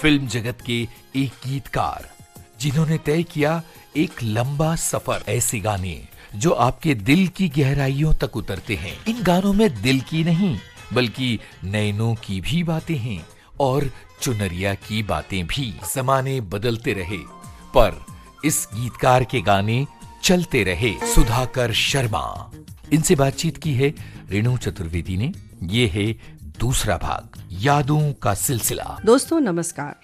Film जगत के एक गीतकार जिन्होंने तय किया एक लंबा सफर। ऐसे गाने जो आपके दिल की गहराइयों तक उतरते हैं। इन गानों में दिल की नहीं बल्कि नैनों की भी बातें हैं और चुनरिया की बातें भी। जमाने बदलते रहे पर इस गीतकार के गाने चलते रहे। सुधाकर शर्मा, इनसे बातचीत की है रेणु चतुर्वेदी ने। ये है दूसरा भाग, यादों का सिलसिला। दोस्तों नमस्कार।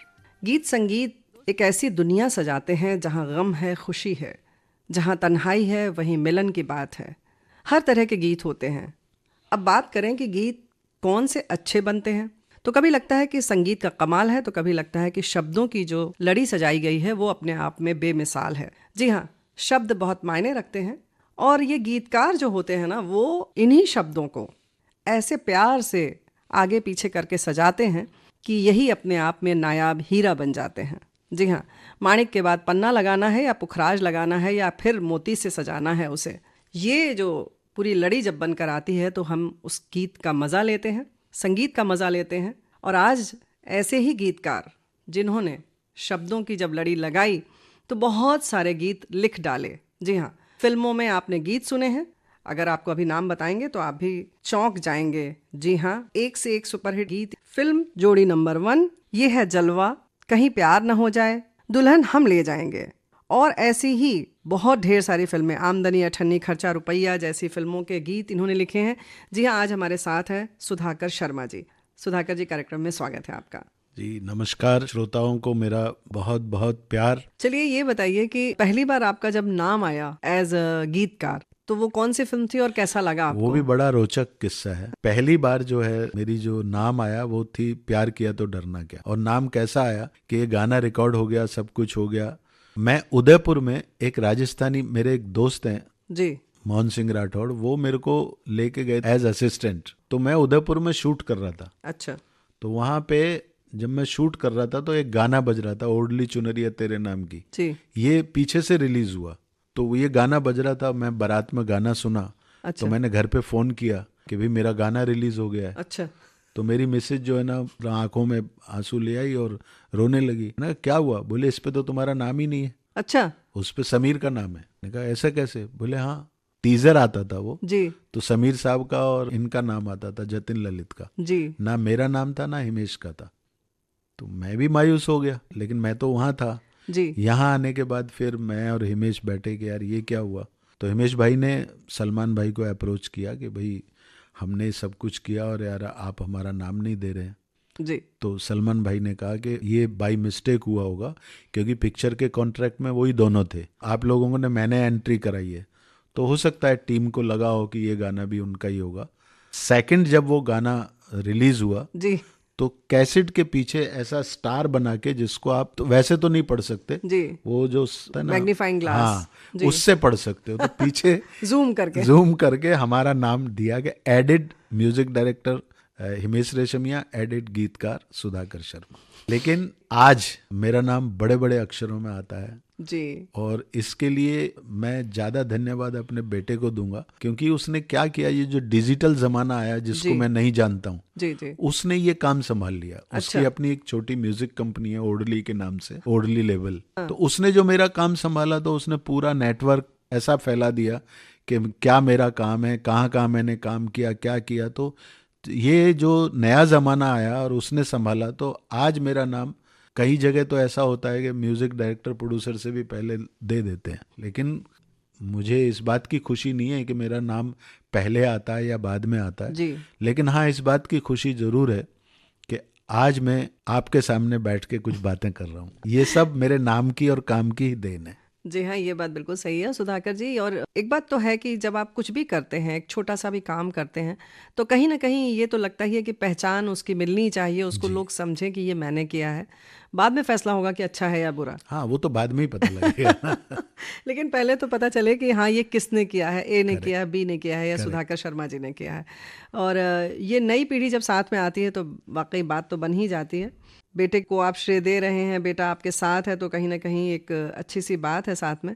गीत संगीत एक ऐसी दुनिया सजाते हैं जहाँ गम है, खुशी है, जहाँ तन्हाई है वहीं मिलन की बात है। हर तरह के गीत होते हैं। अब बात करें कि गीत कौन से अच्छे बनते हैं, तो कभी लगता है कि संगीत का कमाल है, तो कभी लगता है कि शब्दों की जो लड़ी सजाई गई है वो अपने आप में बेमिसाल है। जी हाँ, शब्द बहुत मायने रखते हैं और ये गीतकार जो होते हैं ना, वो इन्हीं शब्दों को ऐसे प्यार से आगे पीछे करके सजाते हैं कि यही अपने आप में नायाब हीरा बन जाते हैं। जी हाँ, माणिक के बाद पन्ना लगाना है या पुखराज लगाना है या फिर मोती से सजाना है उसे। ये जो पूरी लड़ी जब बनकर आती है तो हम उस गीत का मज़ा लेते हैं, संगीत का मज़ा लेते हैं। और आज ऐसे ही गीतकार जिन्होंने शब्दों की जब लड़ी लगाई तो बहुत सारे गीत लिख डाले। जी हाँ, फिल्मों में आपने गीत सुने हैं। अगर आपको अभी नाम बताएंगे तो आप भी चौंक जाएंगे। जी हाँ, एक से एक सुपरहिट गीत। फिल्म जोड़ी नंबर 1 ये है जलवा, कहीं प्यार न हो जाए, दुल्हन हम ले जाएंगे, और ऐसी ही बहुत ढेर सारी फिल्में। आमदनी अठन्नी खर्चा रुपया जैसी फिल्मों के गीत इन्होंने लिखे हैं। जी हाँ, आज हमारे साथ हैं सुधाकर शर्मा जी। सुधाकर जी, कार्यक्रम में स्वागत है आपका। जी नमस्कार। श्रोताओं को मेरा बहुत बहुत प्यार। चलिए ये बताइए कि पहली बार आपका जब नाम आया एज अ गीतकार तो वो कौन सी फिल्म थी और कैसा लगा आपको? वो भी बड़ा रोचक किस्सा है। पहली बार जो है मेरी जो नाम आया वो थी प्यार किया तो डरना क्या। और नाम कैसा आया कि ये गाना रिकॉर्ड हो गया, सब कुछ हो गया। मैं उदयपुर में एक राजस्थानी मेरे एक दोस्त हैं जी, मोहन सिंह राठौड़, वो मेरे को लेके गए एज असिस्टेंट। तो मैं उदयपुर में शूट कर रहा था। अच्छा। तो वहां पे जब मैं शूट कर रहा था तो एक गाना बज रहा था, ओढ़ली चुनरिया तेरे नाम की। जी। ये पीछे से रिलीज हुआ तो ये गाना बज रहा था। मैं बारात में गाना सुना। अच्छा। तो मैंने घर पे फोन किया कि भाई मेरा गाना रिलीज हो गया है। अच्छा। तो मेरी मिसेज जो है ना आंखों में आंसू ले आई और रोने लगी ना। क्या हुआ? बोले इस पे तो तुम्हारा नाम ही नहीं है। अच्छा। उस पे समीर का नाम है। मैंने कहा ऐसा कैसे? बोले हाँ, टीजर आता था वो जी। तो समीर साहब का और इनका नाम आता था, जतिन ललित का। जी। ना मेरा नाम था ना हिमेश का था। तो मैं भी मायूस हो गया, लेकिन मैं तो वहां था। जी। यहाँ आने के बाद फिर मैं और हिमेश बैठे कि यार ये क्या हुआ। तो हिमेश भाई ने सलमान भाई को अप्रोच किया कि भाई हमने सब कुछ किया और यार आप हमारा नाम नहीं दे रहे हैं। जी। तो सलमान भाई ने कहा कि ये बाई मिस्टेक हुआ होगा, क्योंकि पिक्चर के कॉन्ट्रैक्ट में वही दोनों थे। आप लोगों ने मैंने एंट्री कराई है, तो हो सकता है टीम को लगा हो कि ये गाना भी उनका ही होगा। सेकंड जब वो गाना रिलीज हुआ जी। तो कैसेट के पीछे ऐसा स्टार बना के, जिसको आप तो वैसे तो नहीं पढ़ सकते, जी। वो जो है ना मैग्नीफाइंग ग्लास। हाँ, उससे पढ़ सकते हो। तो पीछे जूम करके हमारा नाम दिया गया। Added music director Himesh Reshammiya, added गीतकार सुधाकर शर्मा। लेकिन आज मेरा नाम बड़े बड़े अक्षरों में आता है जी। और इसके लिए मैं ज्यादा धन्यवाद अपने बेटे को दूंगा, क्योंकि उसने क्या किया, ये जो डिजिटल जमाना आया जिसको मैं नहीं जानता हूँ, जी। जी। उसने ये काम संभाल लिया। अच्छा। उसकी अपनी एक छोटी म्यूजिक कंपनी है ओडली के नाम से, ओडली लेवल। तो उसने जो मेरा काम संभाला, तो उसने पूरा नेटवर्क ऐसा फैला दिया कि क्या मेरा काम है, कहाँ कहाँ मैंने काम किया, क्या किया। तो ये जो नया जमाना आया और उसने संभाला, तो आज मेरा नाम कई जगह तो ऐसा होता है कि म्यूजिक डायरेक्टर प्रोड्यूसर से भी पहले दे देते हैं। लेकिन मुझे इस बात की खुशी नहीं है कि मेरा नाम पहले आता है या बाद में आता है जी। लेकिन हाँ, इस बात की खुशी जरूर है कि आज मैं आपके सामने बैठ के कुछ बातें कर रहा हूँ। ये सब मेरे नाम की और काम की ही देन है। जी हाँ, ये बात बिल्कुल सही है सुधाकर जी। और एक बात तो है कि जब आप कुछ भी करते हैं, एक छोटा सा भी काम करते हैं, तो कहीं ना कहीं ये तो लगता ही है कि पहचान उसकी मिलनी चाहिए, उसको लोग समझें कि ये मैंने किया है। बाद में फैसला होगा कि अच्छा है या बुरा। हाँ, वो तो बाद में ही पता लगेगा। लेकिन पहले तो पता चले कि हाँ ये किसने किया है, ए ने किया है, बी ने किया है या सुधाकर शर्मा जी ने किया है। और ये नई पीढ़ी जब साथ में आती है तो वाकई बात तो बन ही जाती है। बेटे को आप श्रेय दे रहे हैं, बेटा आपके साथ है, तो कहीं ना कहीं एक अच्छी सी बात है साथ में।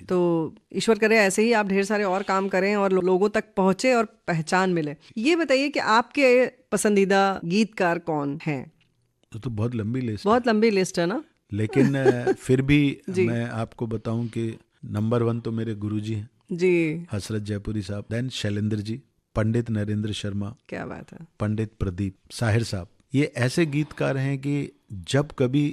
तो ईश्वर करे ऐसे ही आप ढेर सारे और काम करें और लोगों तक पहुंचे और पहचान मिले। ये बताइए कि आपके पसंदीदा गीतकार कौन हैं? तो बहुत लंबी लिस्ट, बहुत लंबी लिस्ट है ना। लेकिन फिर भी मैं आपको बताऊं कि नंबर 1 तो मेरे गुरुजी हैं जी, हसरत जयपुरी साहब, देन शैलेंद्र जी, पंडित नरेंद्र शर्मा, क्या बात है। पंडित प्रदीप, साहिर साहब। ये ऐसे गीतकार हैं कि जब कभी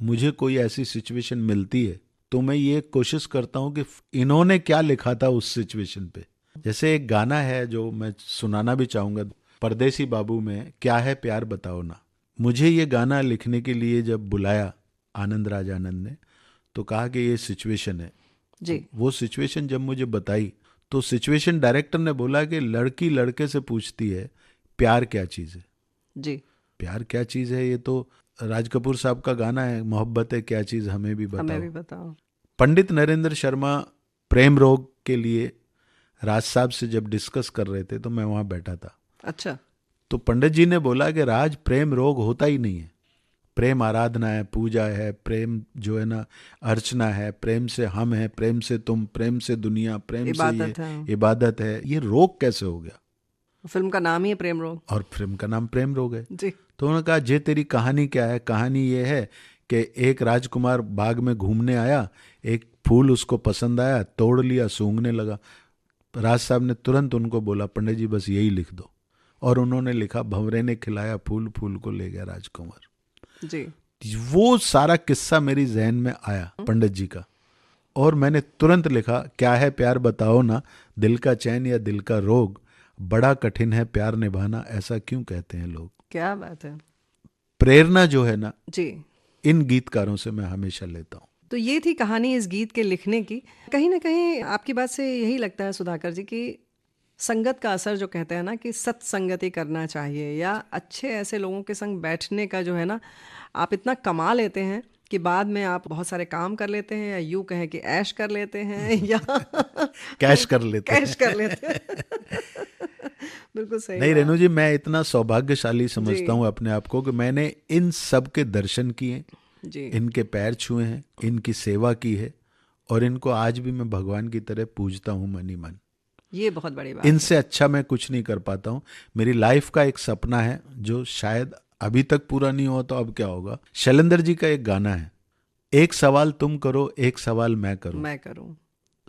मुझे कोई ऐसी सिचुएशन मिलती है तो मैं ये कोशिश करता हूँ कि इन्होंने क्या लिखा था उस सिचुएशन पे। जैसे एक गाना है जो मैं सुनाना भी चाहूँगा, परदेसी बाबू में, क्या है प्यार बताओ ना। मुझे ये गाना लिखने के लिए जब बुलाया आनंद राज आनंद ने, तो कहा कि ये सिचुएशन है जी। वो सिचुएशन जब मुझे बताई तो सिचुएशन डायरेक्टर ने बोला कि लड़की लड़के से पूछती है प्यार क्या चीज़ है। जी, प्यार क्या चीज़ है, ये तो राज कपूर साहब का गाना है, मोहब्बत है क्या चीज़ हमें भी हमें भी बताओ। बताओ। पंडित नरेंद्र शर्मा प्रेम रोग के लिए राज साहब से जब डिस्कस कर रहे थे तो मैं वहाँ बैठा था। अच्छा, तो पंडित जी ने बोला कि राज, प्रेम रोग होता ही नहीं है, प्रेम आराधना है, पूजा है, प्रेम जो है ना अर्चना है, प्रेम से हम हैं, प्रेम से तुम, प्रेम से दुनिया, प्रेम इबादत से है। ये इबादत है। ये रोग कैसे हो गया? फिल्म का नाम ही है प्रेम रोग। और फिल्म का नाम प्रेम रोग है। जी, तो उन्होंने कहा जे तेरी कहानी क्या है? कहानी ये है कि एक राजकुमार बाग में घूमने आया, एक फूल उसको पसंद आया, तोड़ लिया, सूंघने लगा। राज साहब ने तुरंत उनको बोला पंडित जी बस यही लिख दो, और उन्होंने लिखा भंवरे ने खिलाया फूल, फूल को ले गया राजकुमार। जी, वो सारा किस्सा मेरी जहन में आया पंडित जी का, और मैंने तुरंत लिखा क्या है प्यार बताओ ना, दिल का चैन या दिल का रोग, बड़ा कठिन है प्यार निभाना, ऐसा क्यों कहते हैं लोग। क्या बात है। प्रेरणा जो है ना, जी, इन गीतकारों से मैं हमेशा लेता हूँ। तो ये थी कहानी इस गीत के लिखने की। कहीं ना कहीं आपकी बात से यही लगता है सुधाकर जी कि संगत का असर, जो कहते हैं ना कि सत्संगति करना चाहिए, या अच्छे ऐसे लोगों के संग बैठने का जो है ना, आप इतना कमा लेते हैं कि बाद में आप बहुत सारे काम कर लेते हैं, या यूँ कहें कि ऐश कर लेते हैं या कैश कर लेते कैश कर लेते हैं। बिल्कुल सही नहीं बात। रेणु जी, मैं इतना सौभाग्यशाली जी। समझता हूँ अपने आप को कि मैंने इन सब के दर्शन किए, जी, इनके पैर छुए हैं, इनकी सेवा की है, और इनको आज भी मैं भगवान की तरह पूजता हूँ मन ही मन। ये बहुत बड़ी बात है। इनसे अच्छा मैं कुछ नहीं कर पाता हूँ। मेरी लाइफ का एक सपना है जो शायद अभी तक पूरा नहीं हुआ, तो अब क्या होगा। शैलेंद्र जी का एक गाना है, एक सवाल तुम करो, एक सवाल मैं करूं, मैं करूं।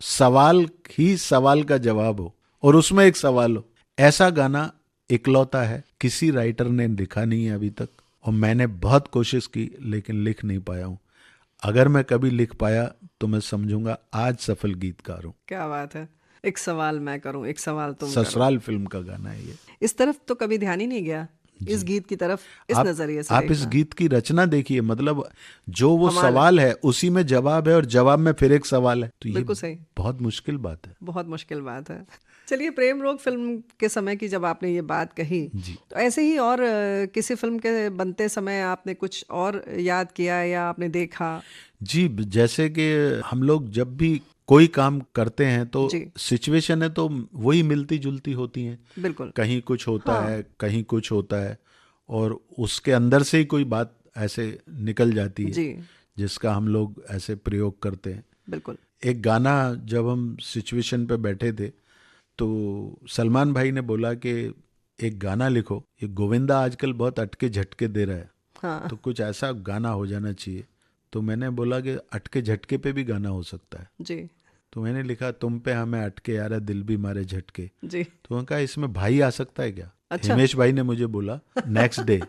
सवाल ही सवाल का जवाब हो और उसमें एक सवाल हो। ऐसा गाना इकलौता है, किसी राइटर ने लिखा नहीं है अभी तक, और मैंने बहुत कोशिश की लेकिन लिख नहीं पाया हूँ। अगर मैं कभी लिख पाया तो मैं समझूंगा आज सफल गीतकार हूँ। क्या बात है। एक सवाल मैं करूं, एक सवाल तुम करो। ससुराल फिल्म का गाना है ये। इस तरफ तो कभी ध्यान ही नहीं गया, इस गीत की तरफ, इस नजरिए से आप इस देखना। गीत की रचना देखिए, मतलब जो वो कमाल है। सवाल है उसी में जवाब है, और जवाब में फिर एक सवाल है, तो ये बिल्कुल सही। बहुत मुश्किल बात है। बहुत मुश्किल बात है। चलिए, प्रेम रोग फिल्म के समय की जब आपने ये बात कही, जी। तो ऐसे ही और किसी फिल्म के बनते समय आपने कुछ और याद किया या आपने देखा? जी, जैसे कि हम लोग जब भी कोई काम करते हैं तो जी। सिचुएशन है तो वही मिलती जुलती होती हैं। बिल्कुल। कहीं कुछ होता हाँ। है, कहीं कुछ होता है, और उसके अंदर से ही कोई बात ऐसे निकल जाती है जी, जिसका हम लोग ऐसे प्रयोग करते हैं। बिल्कुल। एक गाना जब हम सिचुएशन पे बैठे थे तो सलमान भाई ने बोला कि एक गाना लिखो, ये गोविंदा आजकल बहुत अटके झटके दे रहा है, हाँ, तो कुछ ऐसा गाना हो जाना चाहिए। तो मैंने बोला कि अटके झटके पे भी गाना हो सकता है। जी, तो मैंने लिखा तुम पे हमें अटके यारा दिल भी मारे झटके। जी। तो उन्होंने कहा इसमें भाई आ सकता है क्या? अच्छा। हिमेश भाई ने मुझे बोला नेक्स्ट डे।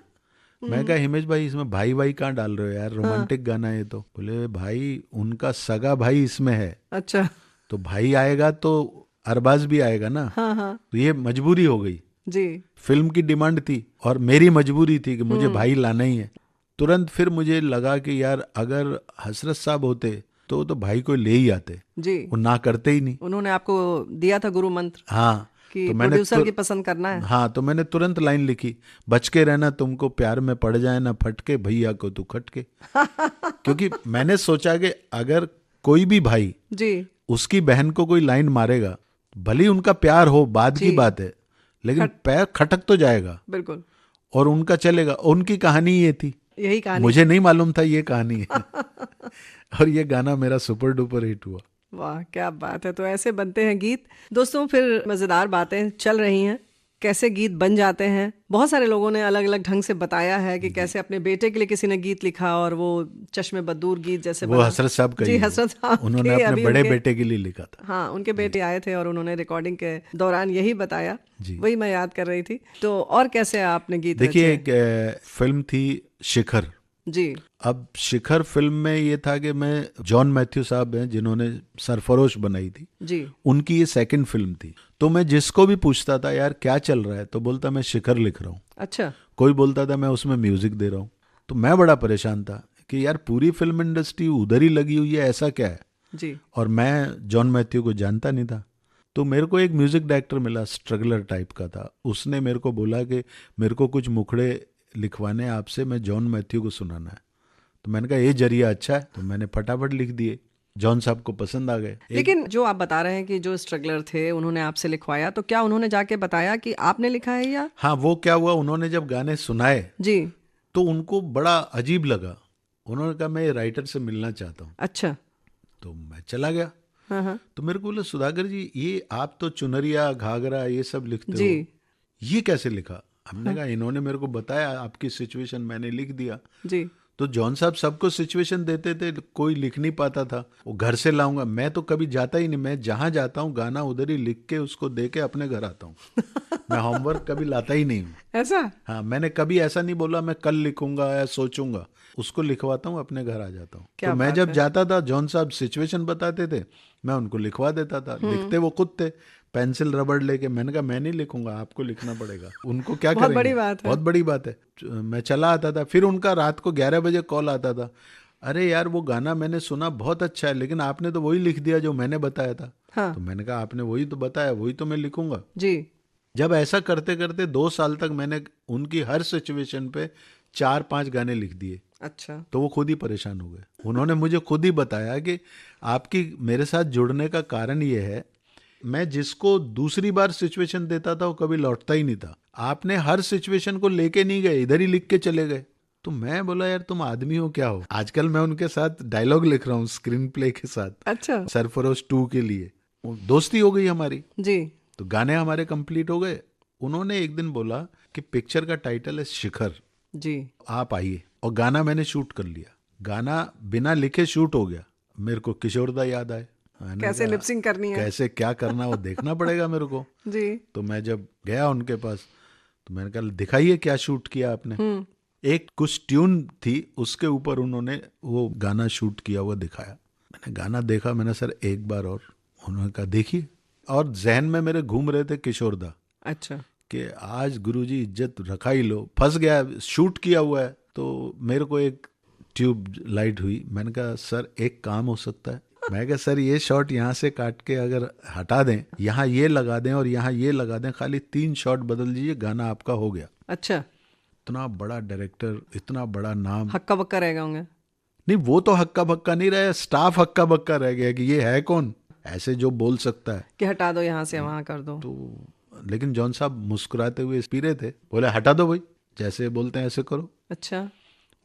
मैं कहा हिमेश भाई इसमें भाई भाई कहाँ डाल रहे हो यार, रोमांटिक गाना है ये तो। बोले भाई उनका सगा भाई इसमें है, अच्छा। तो भाई आएगा तो अरबाज भी आएगा ना। हाँ, हाँ। तो ये मजबूरी हो गई, जी, फिल्म की डिमांड थी और मेरी मजबूरी थी कि मुझे भाई लाना ही है। तुरंत फिर मुझे लगा कि यार अगर हसरत साहब होते तो भाई को ले ही आते, जी। वो ना करते ही नहीं। उन्होंने आपको दिया था गुरु मंत्र हाँ, कि तो मैंने प्रोड्यूसर की पसंद करना है। हाँ, तो मैंने तुरंत लाइन लिखी, बच के रहना तुमको प्यार में पड़ जाए ना फटके, भैया को तू खटके। क्योंकि मैंने सोचा कि अगर कोई भी भाई जी, उसकी बहन को कोई लाइन मारेगा, भले ही उनका प्यार हो बाद की बात है, लेकिन पैर खटक तो जाएगा बिल्कुल। और उनका चलेगा। उनकी कहानी ये थी, यही कहानी। मुझे नहीं मालूम था ये कहानी है। और ये गाना मेरा सुपर डुपर हिट हुआ। वाह, क्या बात है। तो ऐसे बनते हैं गीत। दोस्तों, फिर मज़ेदार बातें चल रही हैं कैसे गीत बन जाते हैं। बहुत सारे लोगों ने अलग अलग ढंग से बताया है कि कैसे अपने बेटे के लिए किसी ने गीत लिखा और वो चश्मे बदूर गीत जैसे वो बना। हसरत साहब का जी, ही है। हसरत साहब उन्होंने के अपने अभी बड़े उनके, बेटे के लिए लिखा था। हाँ, उनके बेटे आए थे और उन्होंने रिकॉर्डिंग के दौरान यही बताया। जी। वही मैं याद कर रही थी। तो और कैसे आपने गीत देखिए, रचे? एक फिल्म थी शिखर। जी अब शिखर फिल्म में ये था कि मैं, जॉन मैथ्यू साहब हैं जिन्होंने सरफरोश बनाई थी, जी उनकी ये सेकंड फिल्म थी। तो मैं जिसको भी पूछता था यार क्या चल रहा है, तो बोलता मैं शिखर लिख रहा हूँ। अच्छा। कोई बोलता था मैं उसमें म्यूजिक दे रहा हूँ। तो मैं बड़ा परेशान था कि यार पूरी फिल्म इंडस्ट्री उधर ही लगी हुई है, ऐसा क्या है। जी और मैं जॉन मैथ्यू को जानता नहीं था। तो मेरे को एक म्यूजिक डायरेक्टर मिला, स्ट्रगलर टाइप का था। उसने मेरे को बोला कि मेरे को कुछ मुखड़े लिखवाने आपसे, मैं जॉन मैथ्यू को सुनाना है। तो मैंने कहा ये जरिया अच्छा है, तो मैंने फटाफट लिख दिए। जॉन साहब को पसंद आ गए। लेकिन जो आप बता रहे हैं कि जो स्ट्रगलर थे उन्होंने आपसे लिखवाया, तो क्या उन्होंने जाके बताया कि आपने लिखा है या? हाँ, वो क्या हुआ, उन्होंने जब गाने सुनाए जी। तो उनको बड़ा अजीब लगा। उन्होंने कहा मैं राइटर से मिलना चाहता हूँ। अच्छा। तो मैं चला गया। हाँ हाँ। तो मेरे को बोला सुधाकर जी, ये आप तो चुनरिया घाघरा ये सब लिखते जी। हो, ये कैसे लिखा? हमने कहा इन्होंने मेरे को बताया आपकी सिचुएशन, मैंने लिख दिया। जी तो जॉन साहब सबको सिचुएशन देते थे, कोई लिख नहीं पाता था। वो घर से लाऊंगा, मैं तो कभी जाता ही नहीं। मैं जहां जाता हूँ गाना उधर ही लिख के उसको दे के अपने घर आता हूँ। मैं होमवर्क कभी लाता ही नहीं हूँ। ऐसा? हाँ, मैंने कभी ऐसा नहीं बोला मैं कल लिखूंगा या सोचूंगा। उसको लिखवाता हूँ, अपने घर आ जाता हूँ। क्या तो मैं बात जब है। जाता था, जॉन साहब सिचुएशन बताते थे, मैं उनको लिखवा देता था। लिखते वो खुद थे, पेंसिल रबड़ लेके। मैंने कहा मैं नहीं लिखूंगा, आपको लिखना पड़ेगा। उनको क्या बहुत करेंगे? बड़ी बात है। बहुत बड़ी बात है। मैं चला आता था, फिर उनका रात को 11 बजे कॉल आता था, अरे यार वो गाना मैंने सुना बहुत अच्छा है, लेकिन आपने तो वही लिख दिया जो मैंने बताया था। हाँ। तो मैंने कहा आपने वही तो बताया, वही तो मैं लिखूंगा। जी। जब ऐसा करते करते 2 साल तक मैंने उनकी हर सिचुएशन पे 4-5 गाने लिख दिए। अच्छा। तो वो खुद ही परेशान हो गए। उन्होंने मुझे खुद ही बताया कि आपकी मेरे साथ जुड़ने का कारण ये है, मैं जिसको दूसरी बार सिचुएशन देता था वो कभी लौटता ही नहीं था। आपने हर सिचुएशन को लेके नहीं गए, इधर ही लिख के चले गए। तो मैं बोला यार तुम आदमी हो क्या हो। आजकल मैं उनके साथ डायलॉग लिख रहा हूँ स्क्रीन प्ले के साथ, अच्छा। सरफरोश 2 के लिए। वो दोस्ती हो गई हमारी। जी। तो गाने हमारे कंप्लीट हो गए। उन्होंने एक दिन बोला कि पिक्चर का टाइटल है शिखर, जी। आप आइए। और गाना मैंने शूट कर लिया। गाना बिना लिखे शूट हो गया। मेरे को किशोरदा याद आए। मैंने कैसे कहा, लिपसिंग करनी है? कैसे क्या करना वो देखना पड़ेगा मेरे को। जी। तो मैं जब गया उनके पास, तो मैंने कहा दिखाइए क्या शूट किया आपने। एक कुछ ट्यून थी, उसके ऊपर उन्होंने वो गाना शूट किया हुआ दिखाया। मैंने गाना देखा, मैंने सर एक बार और। उन्होंने कहा देखिए। और जहन में मेरे घूम रहे थे किशोरदा। अच्छा। कि आज गुरुजी इज्जत रखा ही लो, फंस गया, शूट किया हुआ है। तो मेरे को एक ट्यूब लाइट हुई। मैंने कहा सर एक काम हो सकता है। मैं कहा सर ये शॉट यहाँ से काट के अगर हटा दें, यहाँ ये लगा दें और यहाँ ये लगा दें, खाली 3 शॉट बदल दीजिए, गाना आपका हो गया। अच्छा। इतना बड़ा डायरेक्टर, इतना बड़ा नाम। हक्का बक्का रह गए होंगे। नहीं, वो तो हक्का बक्का नहीं रहे, स्टाफ हक्का बक्का रह गया कि ये है कौन ऐसे जो बोल सकता है। कि हटा दो यहाँ से वहाँ कर दो। तो लेकिन जॉन साहब मुस्कुराते हुए पी रहे थे, बोले हटा दो भाई, जैसे बोलते हैं ऐसे करो। अच्छा।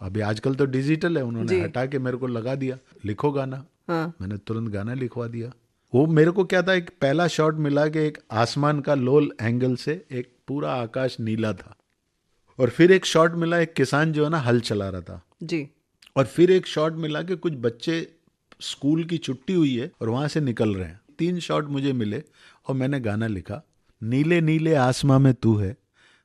अभी आजकल तो डिजिटल है। उन्होंने जी। हटा के मेरे को लगा दिया, लिखो गाना। हाँ। मैंने तुरंत गाना लिखवा दिया। वो मेरे को क्या था, एक पहला शॉट मिला कि एक आसमान का लोल एंगल से एक पूरा आकाश नीला था। और फिर एक शॉट मिला, एक किसान जो है ना हल चला रहा था। जी। और फिर एक शॉट मिला कि कुछ बच्चे, स्कूल की छुट्टी हुई है और वहां से निकल रहे हैं। 3 शॉट मुझे मिले और मैंने गाना लिखा। नीले नीले आसमां में तू है,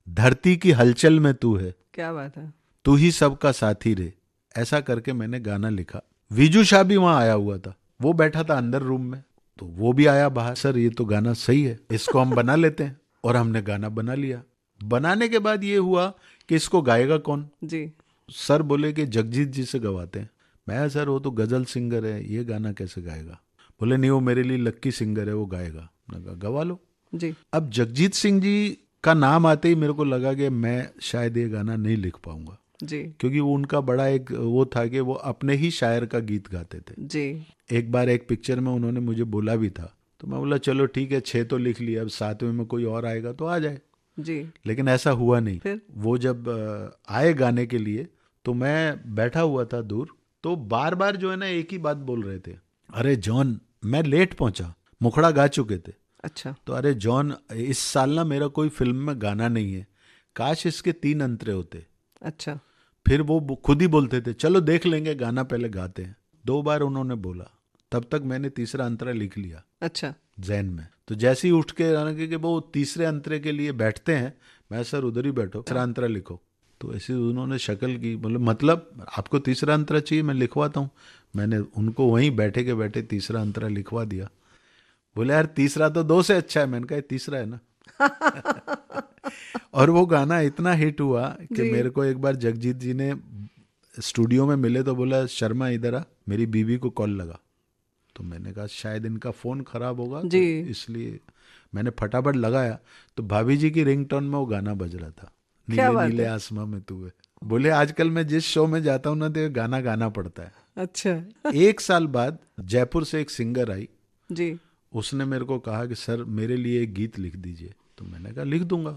धरती की हलचल में तू है, क्या बात है। तू ही सबका साथी रे। ऐसा करके मैंने गाना लिखा। विजू शाह भी वहां आया हुआ था, वो बैठा था अंदर रूम में। तो वो भी आया बाहर, सर ये तो गाना सही है, इसको हम बना लेते हैं। और हमने गाना बना लिया। बनाने के बाद ये हुआ कि इसको गाएगा कौन। जी। सर बोले कि जगजीत जी से गवाते हैं। मैं सर वो तो गजल सिंगर है, ये गाना कैसे गाएगा। बोले नहीं, वो मेरे लिए लक्की सिंगर है, वो गाएगा। मैंने कहा गवा लो। जी। अब जगजीत सिंह जी का नाम आते ही मेरे को लगा कि मैं शायद ये गाना नहीं लिख पाऊंगा। जी। क्योंकि वो उनका बड़ा एक वो था कि वो अपने ही शायर का गीत गाते थे। जी। एक बार एक पिक्चर में उन्होंने मुझे बोला भी था। तो मैं बोला चलो ठीक है, 6 तो लिख लिया, अब 7वें में कोई और आएगा तो आ जाए। जी। लेकिन ऐसा हुआ नहीं। फिर? वो जब आए गाने के लिए, तो मैं बैठा हुआ था दूर। तो बार बार जो है ना एक ही बात बोल रहे थे, अरे जॉन मैं लेट पहुंचा, मुखड़ा गा चुके थे। अच्छा। तो अरे जॉन, इस साल ना मेरा कोई फिल्म में गाना नहीं है, काश इसके 3 अंतरे होते। अच्छा। फिर वो खुद ही बोलते थे चलो देख लेंगे, गाना पहले गाते हैं। 2 बार उन्होंने बोला, तब तक मैंने तीसरा अंतरा लिख लिया अच्छा। जैन में। तो जैसे ही उठ के आने के वो तीसरे अंतरे के लिए बैठते हैं, मैं सर उधर ही बैठो, तीसरा अंतरा लिखो। तो ऐसे उन्होंने शक्ल की, बोले मतलब आपको तीसरा अंतरा चाहिए, मैं लिखवाता हूँ। मैंने उनको वहीं बैठे के बैठे तीसरा अंतरा लिखवा दिया। बोले यार तीसरा तो 2 से अच्छा है। मैंने कहा तीसरा है ना। और वो गाना इतना हिट हुआ कि जी। मेरे को एक बार जगजीत जी ने स्टूडियो में मिले तो बोला शर्मा इधर आ, मेरी बीवी को कॉल लगा। तो मैंने कहा शायद इनका फ़ोन ख़राब होगा, तो जी। इसलिए मैंने फटाफट लगाया। तो भाभी जी की रिंगटोन में वो गाना बज रहा था, क्या नीले बात नीले है। आसमां में तू है। बोले आजकल मैं जिस शो में जाता हूँ ना तो ये गाना गाना पड़ता है। अच्छा। 1 साल बाद जयपुर से एक सिंगर आई, जी। उसने मेरे को कहा कि सर मेरे लिए एक गीत लिख दीजिए। तो मैंने कहा लिख दूंगा।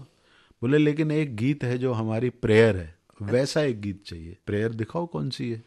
बोले लेकिन एक गीत है जो हमारी प्रेयर है, वैसा एक गीत चाहिए। प्रेयर दिखाओ कौन सी है।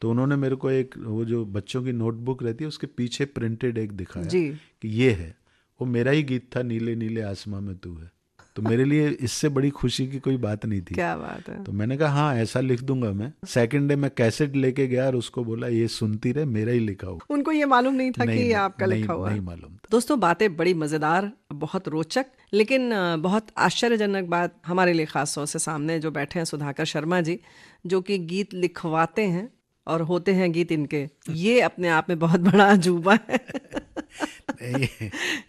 तो उन्होंने मेरे को एक वो जो बच्चों की नोटबुक रहती है उसके पीछे प्रिंटेड एक दिखाया जी। कि ये है। वो मेरा ही गीत था, नीले नीले आसमां में तू है। तो मेरे लिए इससे बड़ी खुशी की कोई बात नहीं थी। क्या बात है। तो मैंने कहा हाँ ऐसा लिख दूंगा मैं। सेकंड डे मैं कैसेट लेके गया और उसको बोला ये सुनती रहे, मेरा ही लिखा हुआ। उनको ये मालूम नहीं था कि ये आपका नहीं, लिखा हुआ है। नहीं मालूम था। दोस्तों, बातें बड़ी मज़ेदार, बहुत रोचक, लेकिन बहुत आश्चर्यजनक बात हमारे लिए ख़ास तौर से सामने जो बैठे हैं सुधाकर शर्मा जी, जो कि गीत लिखवाते हैं और होते हैं गीत इनके। ये अपने आप में बहुत बड़ा अजूबा है।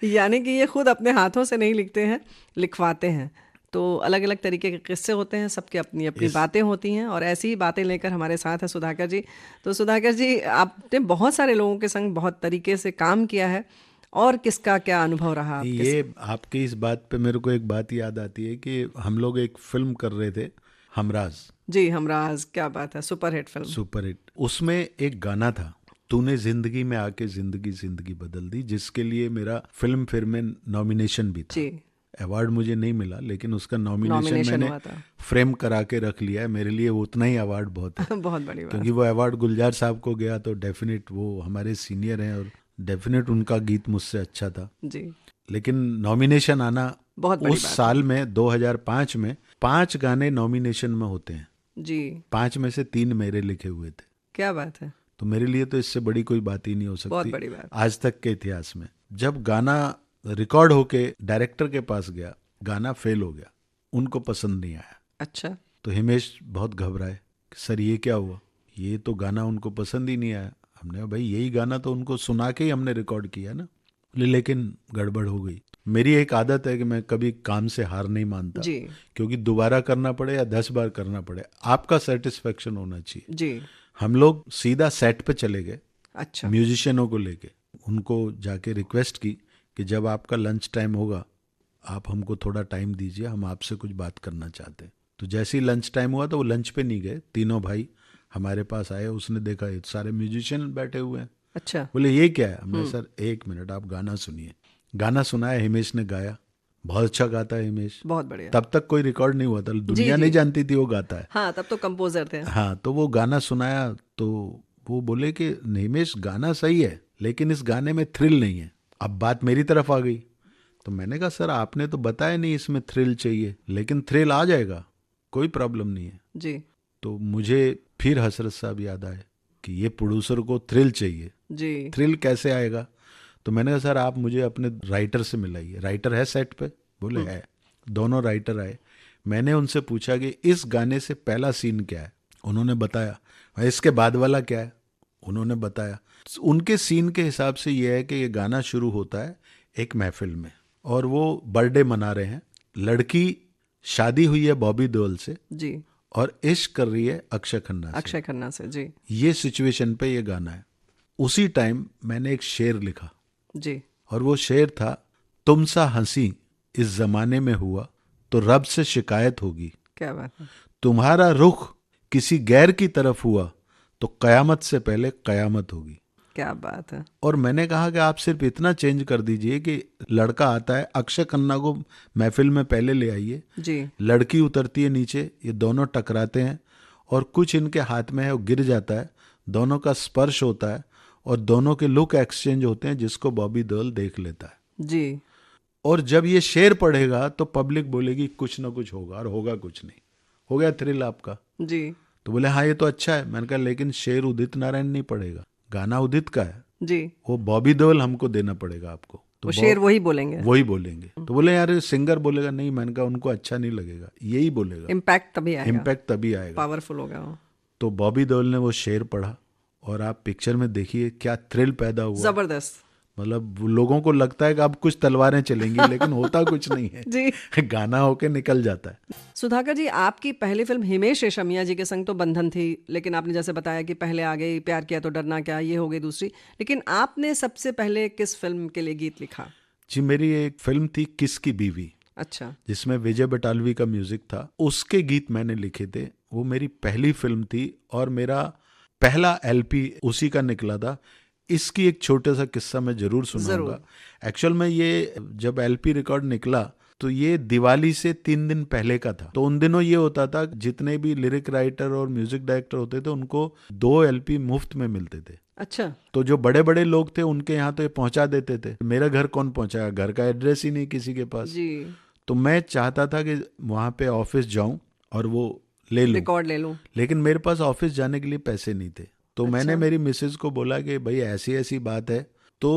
यानी कि ये खुद अपने हाथों से नहीं लिखते हैं, लिखवाते हैं। तो अलग अलग तरीके के किस्से होते हैं, सबकी अपनी अपनी बातें होती हैं, और ऐसी ही बातें लेकर हमारे साथ है सुधाकर जी। तो सुधाकर जी, आपने बहुत सारे लोगों के संग बहुत तरीके से काम किया है, और किसका क्या अनुभव रहा आपके ये आपकी इस बात पे मेरे को एक बात याद आती है कि हम लोग एक फिल्म कर रहे थे, हमराज। जी, हमराज, क्या बात है, super hit film. Super hit. उसमें एक गाना था, तूने जिंदगी में आके जिंदगी जिंदगी बदल दी, जिसके लिए मेरा फिल्म फेयर में नॉमिनेशन भी था। जी। अवार्ड मुझे नहीं मिला, लेकिन उसका नॉमिनेशन मैंने हुआ था। फ्रेम करा के रख लिया है। मेरे लिए उतना ही अवार्ड बहुत है। बहुत बड़ी बात। क्योंकि वो अवार्ड गुलजार साहब को गया, तो डेफिनेट वो हमारे सीनियर हैं और डेफिनेट उनका गीत मुझसे अच्छा था। जी। लेकिन नॉमिनेशन आना बहुत बड़ी उस बात साल में 2005 में 5 गाने नॉमिनेशन में होते हैं। जी। 5 में से 3 मेरे लिखे हुए थे। क्या बात है। तो मेरे लिए तो इससे बड़ी कोई बात ही नहीं हो बहुत सकती बड़ी बात। आज तक के इतिहास में। जब गाना रिकॉर्ड होके डायरेक्टर के पास गया, गाना फेल हो गया, उनको पसंद नहीं आया। अच्छा। तो हिमेश बहुत घबराए कि सर ये क्या हुआ, ये तो गाना उनको पसंद ही नहीं आया। हमने कहा भाई यही गाना तो उनको सुना के ही हमने रिकॉर्ड किया ना। लेकिन गड़बड़ हो गई। मेरी एक आदत है कि मैं कभी काम से हार नहीं मानता। जी। क्योंकि दोबारा करना पड़े या 10 बार करना पड़े, आपका सेटिस्फेक्शन होना चाहिए। जी। हम लोग सीधा सेट पे चले गए। अच्छा। म्यूजिशियनों को लेके उनको जाके रिक्वेस्ट की कि जब आपका लंच टाइम होगा आप हमको थोड़ा टाइम दीजिए, हम आपसे कुछ बात करना चाहते हैं। तो जैसे ही लंच टाइम हुआ तो वो लंच पे नहीं गए, तीनों भाई हमारे पास आए। उसने देखा ये सारे म्यूजिशियन बैठे हुए हैं। अच्छा। बोले ये क्या है। हमने सर 1 मिनट आप गाना सुनिए। गाना सुनाया, हिमेश ने गाया, बहुत अच्छा गाता है हिमेश। बहुत बढ़िया। तब तक कोई रिकॉर्ड नहीं हुआ था, दुनिया नहीं जानती थी वो गाता है। हाँ, तब तो कंपोजर थे। हाँ, तो वो गाना सुनाया तो वो बोले कि हिमेश गाना सही है लेकिन इस गाने में थ्रिल नहीं है। अब बात मेरी तरफ आ गई। तो मैंने कहा सर आपने तो बताया नहीं इसमें थ्रिल चाहिए, लेकिन थ्रिल आ जाएगा, कोई प्रॉब्लम नहीं है। जी। तो मुझे फिर हसरत साहब याद आए कि ये प्रोड्यूसर को थ्रिल चाहिए। जी। थ्रिल कैसे आएगा। तो मैंने कहा सर आप मुझे अपने राइटर से मिलाइए। राइटर है सेट पे। बोले है। दोनों राइटर आए। मैंने उनसे पूछा कि इस गाने से पहला सीन क्या है। उन्होंने बताया। इसके बाद वाला क्या है, उन्होंने बताया। उनके सीन के हिसाब से ये है कि ये गाना शुरू होता है एक महफिल में और वो बर्थडे मना रहे हैं। लड़की शादी हुई है बॉबी देओल से जी। और इश्क कर रही है अक्षय खन्ना से। अक्षय खन्ना से। जी। ये सिचुएशन पे ये गाना है। उसी टाइम मैंने एक शेर लिखा। जी। और वो शेर था, तुम सा हंसी इस जमाने में हुआ तो रब से शिकायत होगी। क्या बात है। तुम्हारा रुख किसी गैर की तरफ हुआ तो कयामत से पहले कयामत होगी। क्या बात है। और मैंने कहा कि आप सिर्फ इतना चेंज कर दीजिए कि लड़का आता है, अक्षय खन्ना को महफिल में पहले ले आइए। जी। लड़की उतरती है नीचे, ये दोनों टकराते हैं और कुछ इनके हाथ में है वो गिर जाता है, दोनों का स्पर्श होता है और दोनों के लुक एक्सचेंज होते हैं जिसको बॉबी देओल देख लेता है। जी। और जब ये शेर पढ़ेगा तो पब्लिक बोलेगी कुछ ना कुछ होगा, और होगा कुछ नहीं। हो गया थ्रिल आपका। जी तो बोले हाँ ये तो अच्छा है। मैंने कहा लेकिन शेर उदित नारायण नहीं पढ़ेगा, गाना उदित का है, जी, वो बॉबी देओल हमको देना पड़ेगा आपको। तो वो शेर वही बोलेंगे, वही बोलेंगे। तो बोले यार सिंगर बोलेगा नहीं। मैंने कहा उनको अच्छा नहीं लगेगा, यही बोलेगा, इम्पैक्ट तभी आएगा, इम्पैक्ट तभी आएगा, पावरफुल होगा वो। तो बॉबी देओल ने वो शेर पढ़ा और आप पिक्चर में देखिए क्या थ्रिल पैदा हुआ। जबरदस्त। मतलब लोगों को लगता है कि अब कुछ तलवारें चलेंगी, लेकिन होता कुछ नहीं है जी। गाना होके निकल जाता है। सुधाकर जी, आपकी पहली फिल्म हिमेश रेशमिया जी के संग तो बंधन थी, लेकिन आपने जैसे बताया कि पहले आ गई प्यार किया तो डरना क्या, ये हो गई दूसरी, लेकिन आपने सबसे पहले किस फिल्म के लिए गीत लिखा? जी मेरी एक फिल्म थी किसकी बीवी, अच्छा। जिसमें विजय बटालवी का म्यूजिक था, उसके गीत मैंने लिखे थे। वो मेरी पहली फिल्म थी और मेरा पहला एलपी उसी का निकला था। इसकी एक छोटा सा किस्सा मैं जरूर सुनाऊंगा। एक्चुअल में ये जब एलपी रिकॉर्ड निकला तो ये दिवाली से 3 दिन पहले का था। तो उन दिनों ये होता था जितने भी लिरिक राइटर और म्यूजिक डायरेक्टर होते थे उनको 2 एलपी मुफ्त में मिलते थे। अच्छा। तो जो बड़े बड़े लोग थे उनके यहाँ तो ये पहुंचा देते थे। मेरा घर कौन पहुंचाया, घर का एड्रेस ही नहीं किसी के पास जी। तो मैं चाहता था कि वहां पे ऑफिस जाऊं और वो ले लूं, रिकॉर्ड ले लूं, लेकिन मेरे पास ऑफिस जाने के लिए पैसे नहीं थे। तो मैंने मेरी मिसेज को बोला कि भाई ऐसी ऐसी बात है। तो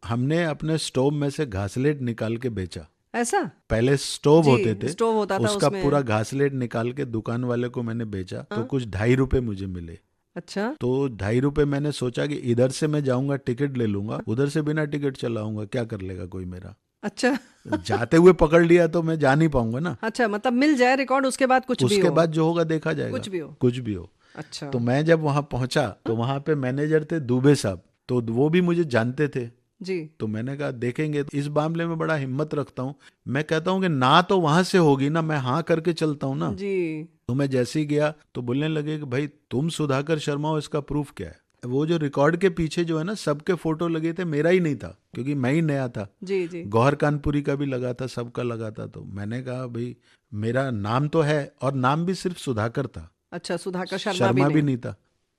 हमने अपने स्टोव में से घासलेट निकाल के बेचा। ऐसा? पहले स्टोव जी, होते थे, स्टोव होता था, उसका उसमें पूरा घासलेट निकाल के दुकान वाले को मैंने बेचा। तो कुछ 2.5 रुपए मुझे मिले। अच्छा। तो 2.5 रुपए मैंने सोचा कि इधर से मैं जाऊंगा टिकट ले लूंगा, उधर से बिना टिकट चलाऊंगा, क्या कर लेगा कोई मेरा। अच्छा। जाते हुए पकड़ लिया तो मैं जा नहीं पाऊंगा ना। अच्छा, मतलब मिल जाए रिकॉर्ड, उसके बाद कुछ भी उसके हो, बाद जो होगा देखा जाएगा, कुछ भी हो। कुछ भी हो। अच्छा। तो मैं जब वहां पहुंचा तो वहां पे मैनेजर थे दुबे साहब, तो वो भी मुझे जानते थे। जी। तो मैंने कहा देखेंगे। इस मामले में बड़ा हिम्मत रखता हूँ। मैं कहता हूँ कि ना तो वहां से होगी ना, मैं हाँ करके चलता हूँ ना। जी। तो मैं जैसे ही गया तो बोलने लगे कि भाई तुम सुधाकर शर्मा हो, इसका प्रूफ क्या है। वो जो रिकॉर्ड के पीछे जो है ना सबके फोटो लगे थे, मेरा ही नहीं था क्योंकि मैं ही नया था। जी जी। गौहर कानपुरी का भी लगा था, सबका लगा था। तो मैंने कहा भाई मेरा नाम तो है, और नाम भी सिर्फ सुधाकर था। अच्छा, सुधाकर शर्मा शर्मा भी भी नहीं? नहीं था।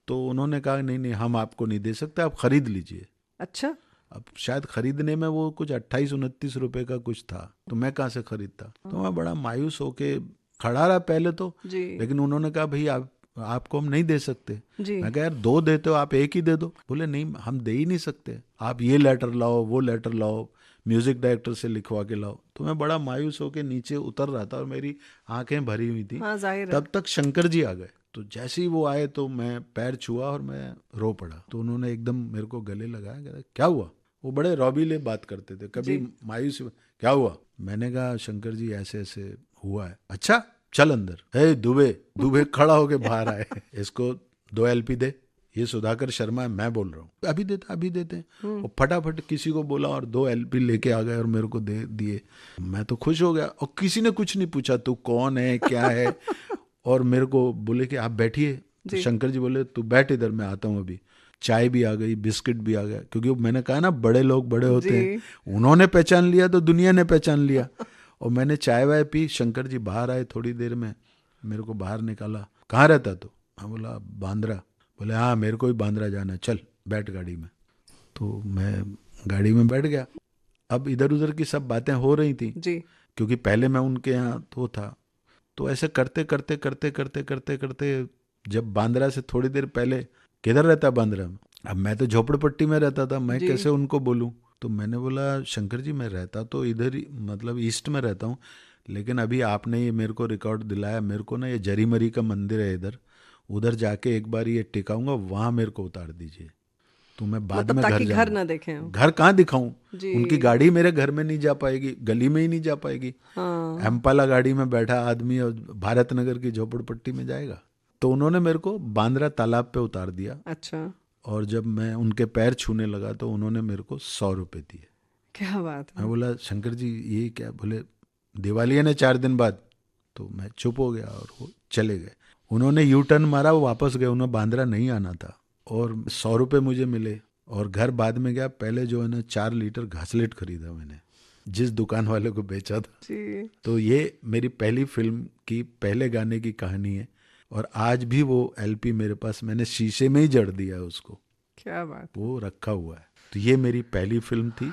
तो उन्होंने कहा नहीं नहीं हम आपको नहीं दे सकते, आप खरीद लीजिए। अच्छा। अब शायद खरीदने में वो कुछ 28-29 रुपए का कुछ था, तो मैं कहाँ से खरीदता। तो मैं बड़ा मायूस होके खड़ा रहा पहले तो, जी। लेकिन उन्होंने कहा भाई आपको हम नहीं दे सकते। जी। मैं कहा यार 2 देते हो, आप एक ही दे दो। बोले नहीं हम दे ही नहीं सकते, आप ये लेटर लाओ वो लेटर लाओ, म्यूजिक डायरेक्टर से लिखवा के लाओ। तो मैं बड़ा मायूस होके नीचे उतर रहा था और मेरी आंखें भरी हुई थी। हाँ, जाहिर है। तब तक शंकर जी आ गए। तो जैसे ही वो आए तो मैं पैर छुआ और मैं रो पड़ा। तो उन्होंने एकदम मेरे को गले लगाया, कह रहा क्या हुआ। वो बड़े रौबीले बात करते थे, कभी मायूस, क्या हुआ। मैंने कहा शंकर जी ऐसे ऐसे हुआ है। अच्छा चल अंदर। हे दुबे खड़ा होके बाहर आए, इसको 2 एलपी दे, ये सुधाकर शर्मा है, मैं बोल रहा हूँ, अभी देते। और फटाफट किसी को बोला और 2 एलपी लेके आ गए और मेरे को दे दिए। मैं तो खुश हो गया और किसी ने कुछ नहीं पूछा तू कौन है क्या है। और मेरे को बोले कि आप बैठिए। तो शंकर जी बोले तू बैठ इधर, मैं आता हूँ अभी। चाय भी आ गई, बिस्किट भी आ गया, क्योंकि मैंने कहा ना बड़े लोग बड़े होते हैं, उन्होंने पहचान लिया तो दुनिया ने पहचान लिया। और मैंने चाय वाय पी। शंकर जी बाहर आए थोड़ी देर में, मेरे को बाहर निकाला, कहाँ रहता तो। मैं बोला बांद्रा। बोले हाँ मेरे को भी बांद्रा जाना है, चल बैठ गाड़ी में। तो मैं गाड़ी में बैठ गया। अब इधर उधर की सब बातें हो रही थी जी। क्योंकि पहले मैं उनके यहाँ तो था। तो ऐसे करते करते करते करते करते करते जब बांद्रा से थोड़ी देर पहले, किधर रहता बांद्रा में, अब मैं तो झोपड़पट्टी में रहता था, मैं कैसे उनको बोलूं। तो मैंने बोला शंकर जी मैं रहता तो इधर ही, मतलब ईस्ट में रहता हूँ, लेकिन अभी आपने ये मेरे को रिकॉर्ड दिलाया, मेरे को ना ये जरीमरी का मंदिर है इधर, उधर जाके एक बार ये टिकाऊंगा, वहां मेरे को उतार दीजिए। तो मैं बाद मतलब में ताकि घर जाऊंगा। ना देखें। घर कहाँ दिखाऊं, जी। उनकी गाड़ी मेरे घर में नहीं जा पाएगी, गली में ही नहीं जा पाएगी। हाँ। एम्पाला गाड़ी में बैठा आदमी और भारत नगर की झोपड़पट्टी में जाएगा। तो उन्होंने मेरे को बांद्रा तालाब पे उतार दिया। अच्छा। और जब मैं उनके पैर छूने लगा तो उन्होंने मेरे को 100 रुपये दिए। क्या बात है। मैं बोला शंकर जी ये क्या। बोले दिवाली है ना 4 दिन बाद। तो मैं चुप हो गया और वो चले गए। उन्होंने यू टर्न मारा, वो वापस गए, उन्हें बांद्रा नहीं आना था। और 100 रुपये मुझे मिले और घर बाद में गया। पहले जो है ना 4 लीटर घासलेट खरीदा मैंने, जिस दुकान वाले को बेचा था। जी। तो ये मेरी पहली फिल्म की पहले गाने की कहानी है। और आज भी वो एलपी मेरे पास, मैंने शीशे में ही जड़ दिया है उसको, क्या बात। वो रखा हुआ है। तो ये मेरी पहली फिल्म थी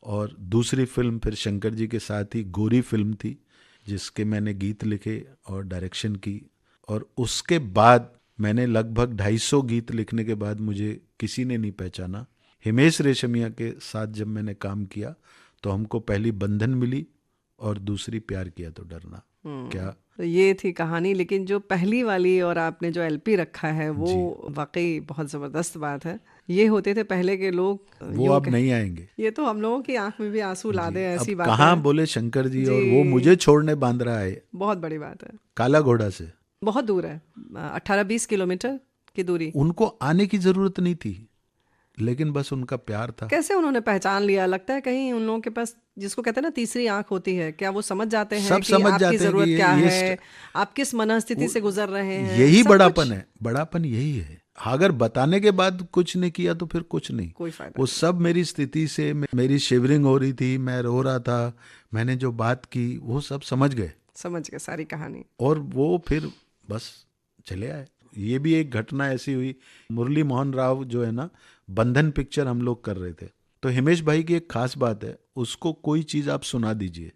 और दूसरी फिल्म फिर शंकर जी के साथ ही गोरी फिल्म थी, जिसके मैंने गीत लिखे और डायरेक्शन की। और उसके बाद मैंने लगभग 250 गीत लिखने के बाद मुझे किसी ने नहीं पहचाना। हिमेश रेशमिया के साथ जब मैंने काम किया तो हमको पहली बंधन मिली और दूसरी प्यार किया तो डरना। क्या तो ये थी कहानी। लेकिन जो पहली वाली और आपने जो एलपी रखा है वो वाकई बहुत ज़बरदस्त बात है। ये होते थे पहले के लोग, वो अब नहीं आएंगे। ये तो हम लोगों की आंख में भी आंसू ला दे, ऐसी बात कहाँ है। बोले शंकर जी, और वो मुझे छोड़ने बांध रहा है, बहुत बड़ी बात है। काला घोड़ा से बहुत दूर है, 18-20 किलोमीटर की दूरी। उनको आने की जरूरत नहीं थी, लेकिन बस उनका प्यार था। कैसे उन्होंने पहचान लिया? लगता है कहीं उन लोगों के पास, जिसको कहते हैं ना तीसरी आंख होती है, क्या वो समझ जाते हैं सब कि समझ आपकी जाते हैं जरूरत कि क्या ये है, आप किस मनस्थिति से गुजर रहे हैं। यही सब बड़ापन कुछ। है, बड़ापन यही है। अगर बताने के बाद कुछ नहीं किया तो फिर कुछ नहीं, कोई फायदा वो सब मेरी स्थिति से, मेरी शिवरिंग हो रही थी, मैं रो रहा था, मैंने जो बात की वो सब समझ गए, समझ गए सारी कहानी। और वो फिर बस चले आए। ये भी एक घटना ऐसी हुई, मुरली मोहन राव जो है ना, बंधन पिक्चर हम लोग कर रहे थे, तो हिमेश भाई की एक खास बात है, उसको कोई चीज़ आप सुना दीजिए,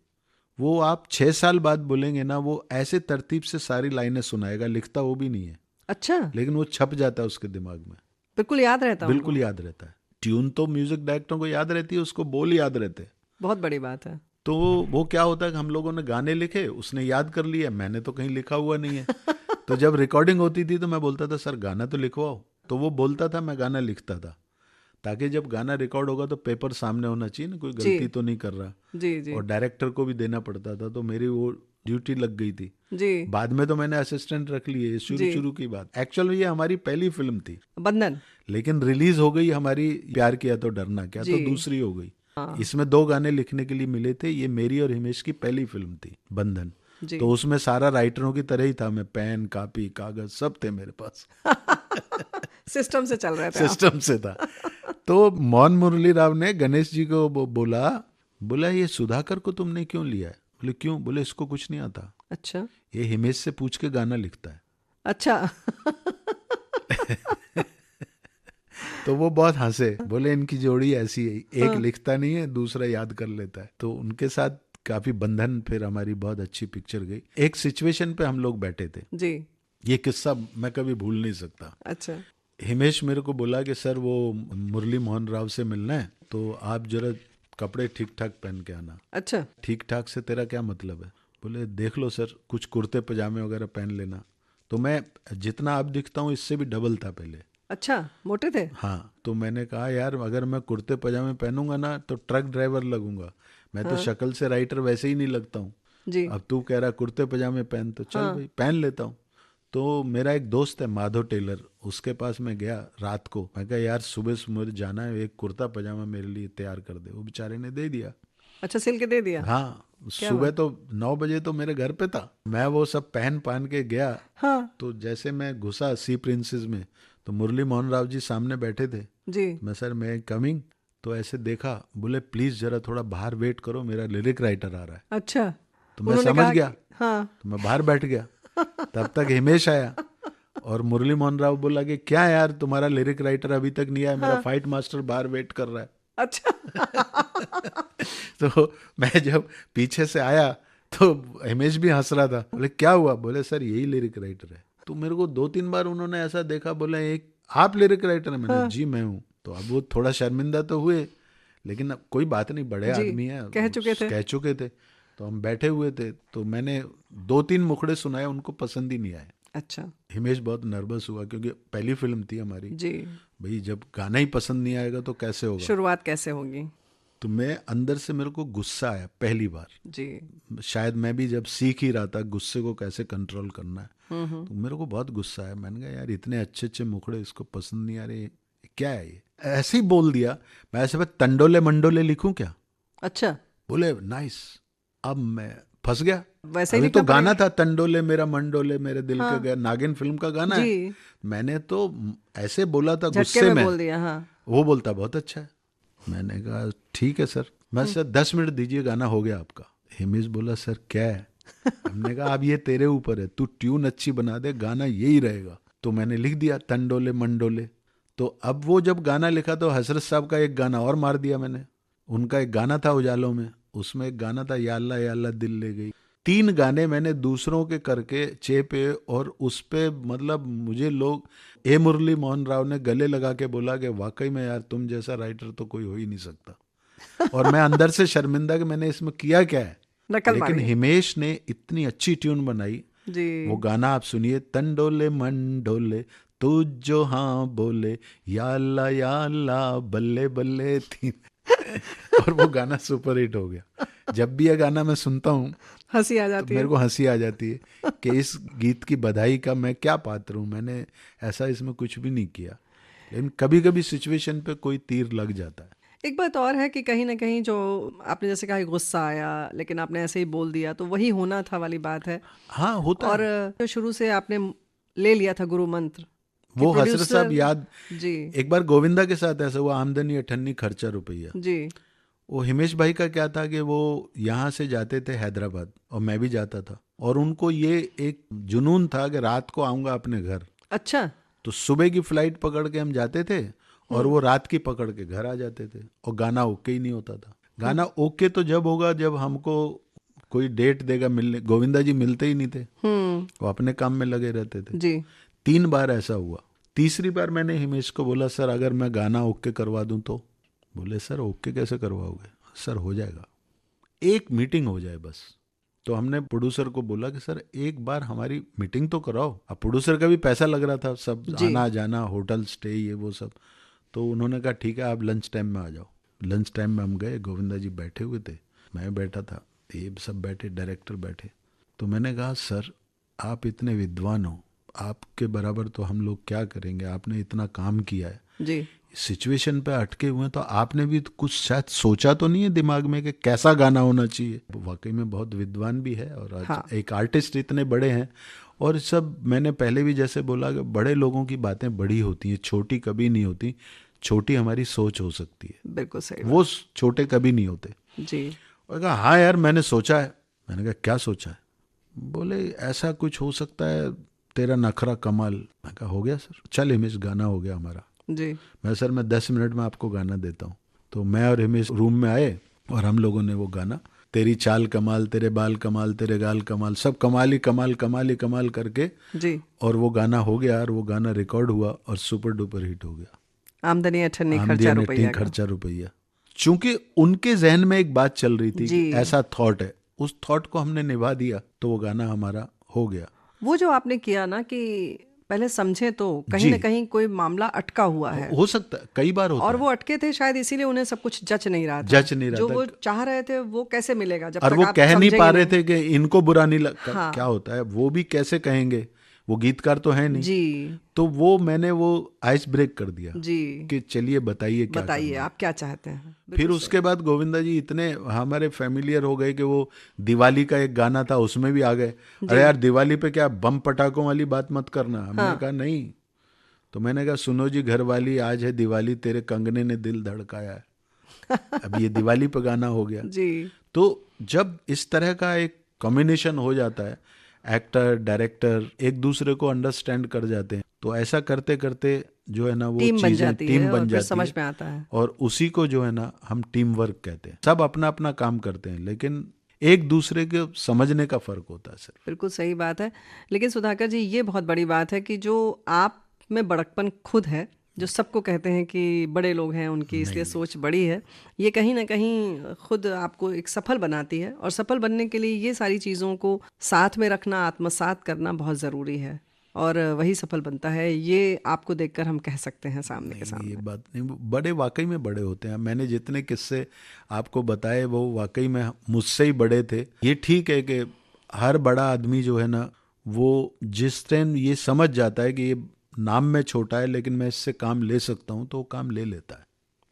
वो आप 6 साल बाद बोलेंगे ना, वो ऐसे तरतीब से सारी लाइनें सुनाएगा, लिखता वो भी नहीं है, अच्छा, लेकिन वो छप जाता है उसके दिमाग में, बिल्कुल याद रहता बिल्कुल उनको। याद रहता है। ट्यून तो म्यूजिक डायरेक्टरों को याद रहती है, उसको बोल याद रहते हैं। बहुत बड़ी बात है। तो वो क्या होता है कि हम लोगों ने गाने लिखे, उसने याद कर लिया, मैंने तो कहीं लिखा हुआ नहीं है। तो जब रिकॉर्डिंग होती थी तो मैं बोलता था सर गाना तो लिखवाओ, तो वो बोलता था, मैं गाना लिखता था, ताकि जब गाना रिकॉर्ड होगा तो पेपर सामने होना चाहिए ना, कोई गलती तो नहीं कर रहा। जी जी और डायरेक्टर को भी देना पड़ता था, तो मेरी वो ड्यूटी लग गई थी। जी। बाद में तो मैंने असिस्टेंट रख लिए, शुरू की बात। एक्चुअल ये हमारी पहली फिल्म थी बंधन। लेकिन रिलीज हो गई हमारी प्यार किया तो डरना क्या, तो दूसरी हो गई। इसमें 2 गाने लिखने के लिए मिले थे, ये मेरी और हिमेश की पहली फिल्म थी बंधन। तो उसमें सारा राइटरों की तरह ही था, मैं पेन कापी कागज सब थे मेरे पास। सिस्टम से चल रहे थे आप। सिस्टम से था। तो मोहन मुरली राव ने गणेश जी को बोला ये सुधाकर को तुमने क्यों लिया है? बोले क्यों? बोले इसको कुछ नहीं आता, अच्छा ये हिमेश से पूछ के गाना लिखता है। अच्छा। तो वो बहुत हंसे, बोले इनकी जोड़ी ऐसी है, एक लिखता नहीं है, दूसरा याद कर लेता है। तो उनके साथ काफी बंधन, फिर हमारी बहुत अच्छी पिक्चर गई। एक सिचुएशन पे हम लोग बैठे थे जी। ये किस्सा मैं कभी भूल नहीं सकता। अच्छा। हिमेश मेरे को बोला कि सर वो मुरली मोहन राव से मिलना है, तो आप जरा कपड़े ठीक ठाक पहन के आना। अच्छा। ठीक ठाक से तेरा क्या मतलब है? बोले देख लो सर, कुछ कुर्ते पजामे वगैरह पहन लेना। तो मैं जितना अब दिखता हूँ इससे भी डबल था पहले। अच्छा, मोटे थे? हाँ, तो मैंने कहा यार अगर मैं कुर्ते पजामे पहनूंगा ना तो ट्रक ड्राइवर लगूंगा, मैं तो शक्ल से राइटर वैसे ही नहीं लगता हूँ। जी। अब तू कह रहा कुर्ते पजामे पहन, तो चल भाई पहन लेता हूँ। तो मेरा एक दोस्त है माधव टेलर, उसके पास मैं गया रात को, मैं कहा यार सुबह मुझे जाना है, एक कुर्ता पजामा मेरे लिए तैयार कर दे। वो बेचारे ने दे दिया। अच्छा, सिल के दे दिया? हाँ, सुबह तो 9 बजे तो मेरे घर पे था, मैं वो सब पहन के गया। हाँ तो जैसे मैं घुसा सी प्रिंसेस में, तो मुरली मोहन राव जी सामने बैठे थे। जी। मैं सर मैं कमिंग, तो ऐसे देखा, बोले प्लीज जरा थोड़ा बाहर वेट करो, मेरा लिरिक राइटर आ रहा है। अच्छा, तो मैं उन्होंने समझ कहा गया। हाँ। तो मैं बाहर बैठ गया। तब तक हिमेश आया और मुरली मोहन राव बोला कि क्या यार तुम्हारा लिरिक राइटर अभी तक नहीं आया, मेरा फाइट मास्टर बाहर वेट कर रहा है। अच्छा। तो मैं जब पीछे से आया तो हिमेश भी हंस रहा था। बोले क्या हुआ? बोले सर यही लिरिक राइटर है। तो मेरे को 2-3 बार उन्होंने ऐसा देखा, बोले एक आप लिरिक राइटर है? मैंने जी मैं हूँ। तो अब वो थोड़ा शर्मिंदा तो हुए, लेकिन अब कोई बात नहीं, बड़े आदमी हैं, कह चुके थे। तो हम बैठे हुए थे, तो मैंने 2-3 मुखड़े सुनाए, उनको पसंद ही नहीं आए। अच्छा। हिमेश बहुत नर्वस हुआ क्योंकि पहली फिल्म थी हमारी। जी। भाई जब गाना ही पसंद नहीं आएगा तो कैसे होगा? शुरुआत कैसे होगी? तो मैं अंदर से मेरे को गुस्सा आया पहली बार। जी। शायद मैं भी जब सीख ही रहा था गुस्से को कैसे कंट्रोल करना है, तो मेरे को बहुत गुस्सा आया। मैंने कहा यार इतने अच्छे अच्छे मुखड़े, इसको पसंद नहीं आ रहे, क्या है ये? ऐसे ही बोल दिया। मैं ऐसे में तंडोले मंडोले लिखूं क्या? अच्छा। बोले नाइस। अब मैं फंस गया। वैसे ही अभी तो लिखना गाना था तंडोले मेरा मंडोले मेरे दिल के गया, नागिन फिल्म का गाना है। जी। मैंने तो ऐसे बोला था झटके गुस्से में बोल दिया। हाँ। वो बोलता बहुत अच्छा है। मैंने कहा ठीक है सर। मैं सर 10 मिनट दीजिए, गाना हो गया आपका। हिमेश बोला सर क्या है? हमने कहा अब ये तेरे ऊपर है, तू ट्यून अच्छी बना दे, गाना यही रहेगा। तो मैंने लिख दिया तंडोले मंडोले। तो अब वो जब गाना लिखा तो हजरत साहब का एक गाना और मार दिया मैंने, उनका एक गाना था उजालों में, उसमें एक गाना था या अल्लाह दिल ले गई। 3 गाने मैंने दूसरों के करके चेपे, और उस पे मतलब मुझे लोग ए मुरली मोहन राव ने गले लगा के बोला कि वाकई में यार तुम जैसा राइटर तो कोई हो ही नहीं सकता। और मैं अंदर से शर्मिंदा कि मैंने इसमें किया क्या है, नकल लेकिन मारी। हिमेश ने इतनी अच्छी ट्यून बनाई। जी। वो गाना आप सुनिए, तन डोले मन डोले तू जो हाँ बोले, या अल्लाह बल्ले बल्ले थी। और वो गाना सुपर हिट हो गया। जब भी ये गाना मैं सुनता हूँ हंसी आ तो जाती मेरे है। को हंसी आ जाती है कि इस गीत की बधाई का मैं क्या पात्र हूँ, मैंने ऐसा इसमें कुछ भी नहीं किया। लेकिन कभी कभी सिचुएशन पे कोई तीर लग जाता है। एक बात और है कि कहीं ना कहीं जो आपने जैसे कहा गुस्सा आया लेकिन आपने ऐसे ही बोल दिया, तो वही होना था वाली बात है। हाँ, होता और है। जो शुरू से आपने ले लिया था गुरु मंत्र कि वो हजरत साहब प्रोड्यूसर। याद, जी। एक बार गोविंदा के साथ ऐसा हुआ, आमदनी 98 खर्चा रुपया। जी। वो हिमेश भाई का क्या था कि वो यहाँ से जाते थे हैदराबाद, और मैं भी जाता था, और उनको ये एक जुनून था कि रात को आऊँगा अपने घर। अच्छा। तो सुबह की फ्लाइट पकड़ के हम जाते थे, और वो रात की पकड़ के घर आ जाते थे, और गाना ओके ही नहीं होता था। गाना ओके तो जब होगा जब हमको कोई डेट देगा मिलने। गोविंदा जी मिलते ही नहीं थे, वो अपने काम में लगे रहते थे। जी। 3 बार ऐसा हुआ। तीसरी बार मैंने हिमेश को बोला, सर अगर मैं गाना ओके करवा दूं तो? बोले सर ओके कैसे करवाओगे? सर हो जाएगा, एक मीटिंग हो जाए बस। तो हमने प्रोड्यूसर को बोला कि सर एक बार हमारी मीटिंग तो कराओ। अब प्रोड्यूसर का भी पैसा लग रहा था, सब जी। आना जाना, होटल स्टे, ये वो सब। तो उन्होंने कहा ठीक है आप लंच टाइम में आ जाओ। लंच टाइम में हम गए, गोविंदा जी बैठे हुए थे, मैं बैठा था, ये सब बैठे, डायरेक्टर बैठे। तो मैंने कहा सर आप इतने विद्वान हो, आपके बराबर तो हम लोग क्या करेंगे, आपने इतना काम किया है, जी। सिचुएशन पे अटके हुए हैं, तो आपने भी कुछ शायद सोचा तो नहीं है दिमाग में कि कैसा गाना होना चाहिए? वाकई में बहुत विद्वान भी है, और आज हाँ। एक आर्टिस्ट इतने बड़े हैं। और सब मैंने पहले भी जैसे बोला कि बड़े लोगों की बातें बड़ी होती हैं, छोटी कभी नहीं होती। छोटी हमारी सोच हो सकती है, बिल्कुल सही वो छोटे कभी नहीं होते। बात। जी। और कहा हाँ यार मैंने सोचा है। मैंने कहा क्या सोचा है? बोले ऐसा कुछ हो सकता है, तेरा नखरा कमाल। मैं कहा हो गया सर, चल हिमेश गाना हो गया हमारा। जी। मैं 10 मिनट में आपको गाना देता हूँ। तो मैं और हिमेश रूम में आए, और हम लोगों ने वो गाना, तेरी चाल कमाल, तेरे बाल कमाल, तेरे गाल कमाल, सब कमाल ही कमाल, कमाल ही कमाल करके, जी। और वो गाना हो गया। और वो गाना रिकॉर्ड हुआ और सुपर डुपर हिट हो गया। आमदनी अठन्नी खर्चा आमदनी रुपया का। खर्चा रुपया। चूंकि उनके जहन में एक बात चल रही थी जी। कि ऐसा थॉट है, उस थॉट को हमने निभा दिया, तो वो गाना हमारा हो गया। वो जो आपने किया ना कि पहले समझे, तो कहीं जी। ना कहीं कोई मामला अटका हुआ है, हो सकता है, कई बार होता और है। वो अटके थे शायद इसीलिए उन्हें सब कुछ जच नहीं रहा था। जच नहीं रहा जो था। वो चाह रहे थे वो कैसे मिलेगा जब और तक वो आप कह नहीं पा समझेंगे रहे थे कि इनको बुरा नहीं लग। हाँ। क्या होता है, वो भी कैसे कहेंगे, वो गीतकार तो है नहीं। जी। तो वो मैंने वो आइस ब्रेक कर दिया जी। कि चलिए बताइए क्या बताइए करना है। आप क्या चाहते हैं। फिर बिल्कुल उसके बाद गोविंदा जी इतने हमारे फेमिलियर हो गए कि वो दिवाली का एक गाना था उसमें भी आ गए। अरे यार दिवाली पे क्या बम पटाखों वाली बात मत करना। हमने कहा नहीं। तो मैंने कहा सुनो जी घरवाली, आज है दिवाली, तेरे कंगने ने दिल धड़काया है। अब ये दिवाली पे गाना हो गया। जी। तो जब इस तरह का एक कॉम्बिनेशन हो जाता है, एक्टर डायरेक्टर एक दूसरे को अंडरस्टैंड कर जाते हैं, तो ऐसा करते करते जो है ना वो टीम बन चीजें जाती टीम है बन और फिर जाती समझ है। में आता है। और उसी को जो है ना हम टीम वर्क कहते हैं। सब अपना अपना काम करते हैं, लेकिन एक दूसरे के समझने का फर्क होता है सर। बिल्कुल सही बात है। लेकिन सुधाकर जी ये बहुत बड़ी बात है कि जो आप में बड़कपन खुद है, जो सबको कहते हैं कि बड़े लोग हैं उनकी इसलिए सोच बड़ी है, ये कहीं ना कहीं खुद आपको एक सफल बनाती है। और सफल बनने के लिए ये सारी चीज़ों को साथ में रखना, आत्मसात करना बहुत ज़रूरी है, और वही सफल बनता है। ये आपको देखकर हम कह सकते हैं सामने के सामने। ये बात नहीं, बड़े वाकई में बड़े होते हैं। मैंने जितने किस्से आपको बताए वो वाकई में मुझसे ही बड़े थे। ये ठीक है कि हर बड़ा आदमी जो है ना वो जिस टाइम ये समझ जाता है कि ये नाम में छोटा है लेकिन मैं इससे काम ले सकता हूँ, तो वो काम ले लेता है।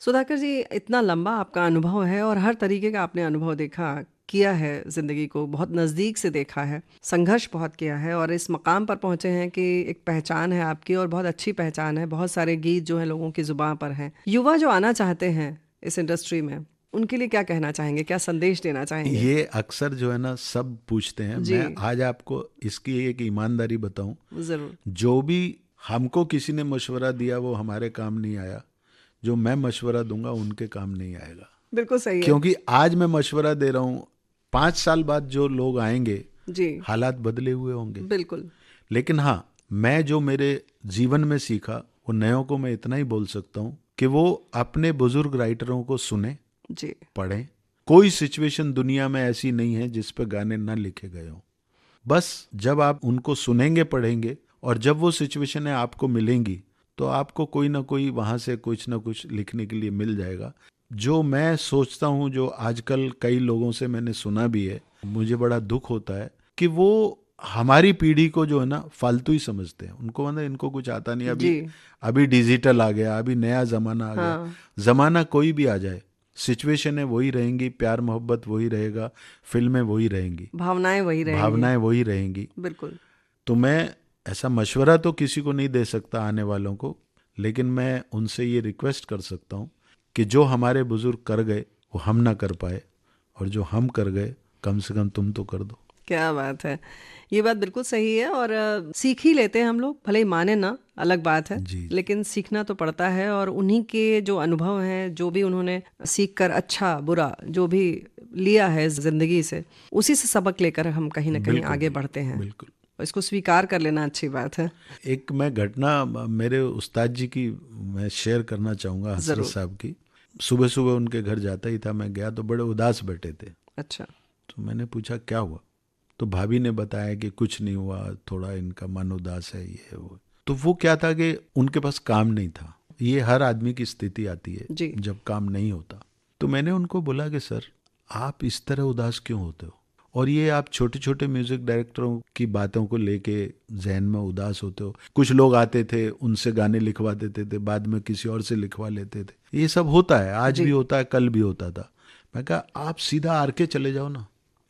सुधाकर जी इतना लंबा आपका अनुभव है और हर तरीके का आपने अनुभव देखा, किया है, ज़िंदगी को बहुत नज़दीक से देखा है, संघर्ष बहुत किया है, और इस मकाम पर पहुँचे हैं कि एक पहचान है आपकी, और बहुत अच्छी पहचान है। बहुत सारे गीत जो हैं लोगों की ज़ुबान पर हैं। युवा जो आना चाहते हैं इस इंडस्ट्री में, उनके लिए क्या कहना चाहेंगे, क्या संदेश देना चाहेंगे? ये अक्सर जो है ना सब पूछते हैं। मैं आज आपको इसकी एक ईमानदारी बताऊं, ज़रूर। जो भी हमको किसी ने मशवरा दिया वो हमारे काम नहीं आया, जो मैं मशवरा दूंगा उनके काम नहीं आएगा। बिल्कुल सही है क्योंकि आज मैं मशवरा दे रहा हूँ, 5 साल बाद जो लोग आएंगे जी, हालात बदले हुए होंगे। बिल्कुल लेकिन हाँ, मैं जो मेरे जीवन में सीखा वो नयों को मैं इतना ही बोल सकता हूँ कि वो अपने बुजुर्ग राइटरों को सुने, जी, पढ़ें। कोई सिचुएशन दुनिया में ऐसी नहीं है जिस पे गाने ना लिखे गए हों। बस जब आप उनको सुनेंगे, पढ़ेंगे, और जब वो सिचुएशन है आपको मिलेंगी, तो आपको कोई ना कोई वहाँ से कुछ ना कुछ लिखने के लिए मिल जाएगा। जो मैं सोचता हूँ, जो आजकल कई लोगों से मैंने सुना भी है, मुझे बड़ा दुख होता है कि वो हमारी पीढ़ी को जो है ना फालतू ही समझते हैं। उनको मतलब इनको कुछ आता नहीं। अभी जी, अभी डिजिटल आ गया, अभी नया जमाना आ गया। हाँ, जमाना कोई भी आ जाए, सिचुएशनें वही रहेंगी, प्यार मोहब्बत वही रहेगा, फिल्में वही रहेंगी, भावनाएं वही रहेंगी, भावनाएं वही रहेंगी। बिल्कुल तो मैं ऐसा मशवरा तो किसी को नहीं दे सकता आने वालों को, लेकिन मैं उनसे ये रिक्वेस्ट कर सकता हूँ कि जो हमारे बुजुर्ग कर गए वो हम ना कर पाए, और जो हम कर गए कम से कम तुम तो कर दो। क्या बात है, ये बात बिल्कुल सही है। और सीख ही लेते हैं हम लोग, भले ही माने ना, अलग बात है, जी। लेकिन सीखना तो पड़ता है। और उन्हीं के जो अनुभव हैं, जो भी उन्होंने सीख कर अच्छा बुरा जो भी लिया है जिंदगी से, उसी से सबक लेकर हम कहीं ना कहीं आगे बढ़ते हैं। बिल्कुल। और इसको स्वीकार कर लेना अच्छी बात है। एक मैं घटना मेरे उस्ताद जी की मैं शेयर करना चाहूँगा, हसरत जरूर। साहब की। सुबह सुबह उनके घर जाता ही था, मैं गया तो बड़े उदास बैठे थे। अच्छा, तो मैंने पूछा क्या हुआ, तो भाभी ने बताया कि कुछ नहीं हुआ, थोड़ा इनका मन उदास है, ये है वो। तो वो क्या था कि उनके पास काम नहीं था। ये हर आदमी की स्थिति आती है जी, जब काम नहीं होता। तो मैंने उनको बोला कि सर आप इस तरह उदास क्यों होते हो, और ये आप छोटे छोटे म्यूजिक डायरेक्टरों की बातों को लेके जहन में उदास होते हो। कुछ लोग आते थे, उनसे गाने लिखवा देते थे, बाद में किसी और से लिखवा लेते थे। ये सब होता है, आज जी। भी होता है, कल भी होता था। मैं कहा आप सीधा आर के चले जाओ ना।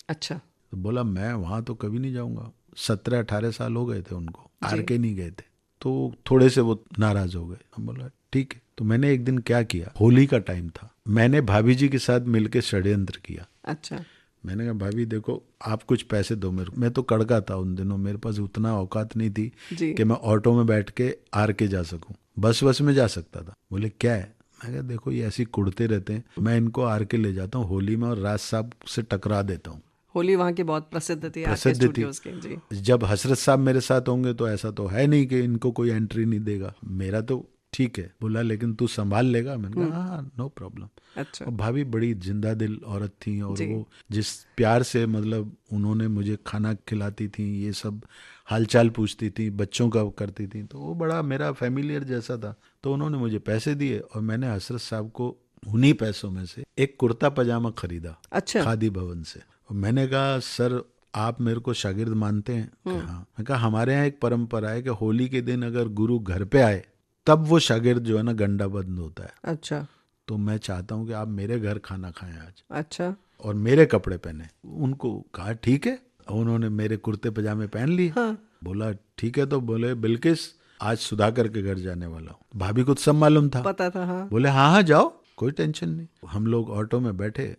अच्छा, तो बोला मैं वहाँ तो कभी नहीं जाऊँगा। 17-18 साल हो गए थे उनको, आर के नहीं गए थे। तो थोड़े से वो नाराज हो गए। हम बोला ठीक है। तो मैंने एक दिन क्या किया, होली का टाइम था, मैंने भाभी जी के साथ मिलके षड्यंत्र किया। अच्छा, मैंने कहा भाभी देखो, आप कुछ पैसे दो मेरे को। मैं तो कड़का था उन दिनों, मेरे पास उतना औकात नहीं थी जी, कि मैं ऑटो में बैठ के आर के जा सकूं। बस में जा सकता था। बोले क्या है, मैं कहा देखो ये ऐसी कुड़ते रहते हैं, मैं इनको आर के ले जाता हूँ होली में और राज साहब से टकरा देता हूँ। होली वहाँ की बहुत प्रसिद्ध थी, आर के प्रसिद्ध थी। स्टूडियोज की। जी, जब हसरत साहब मेरे साथ होंगे तो ऐसा तो है नहीं कि इनको कोई एंट्री नहीं देगा। मेरा तो ठीक है। बोला लेकिन तू संभाल लेगा। मैंने कहा हाँ नो प्रॉब्लम। अच्छा, और भाभी बड़ी जिंदा दिल औरत थी, और जी, वो जिस प्यार से मतलब उन्होंने मुझे खाना खिलाती थी, ये सब हालचाल पूछती थी, बच्चों का करती थी, तो वो बड़ा मेरा फैमिलियर जैसा था। तो उन्होंने मुझे पैसे दिए और मैंने हसरत साहब को उन्हीं पैसों में से एक कुर्ता पजामा खरीदा अच्छा, खादी भवन से। और मैंने कहा सर आप मेरे को शागिर्द मानते हैं? कि हाँ। मैं कहा हमारे यहाँ एक परंपरा है कि होली के दिन अगर गुरु घर पे आए तब वो शागिर्द जो है ना गंडा बंद होता है। अच्छा, तो मैं चाहता हूँ कि आप मेरे घर खाना खाएं आज अच्छा, और मेरे कपड़े पहने। उनको कहा ठीक है। उन्होंने मेरे कुर्ते पजामे पहन लिए। हाँ, बोला ठीक है। तो बोले बिल्किस आज सुधाकर के घर जाने वाला हूँ। भाभी को सब मालूम था। पता था, हाँ, बोले हाँ हाँ जाओ, कोई टेंशन नहीं। हम लोग ऑटो में बैठे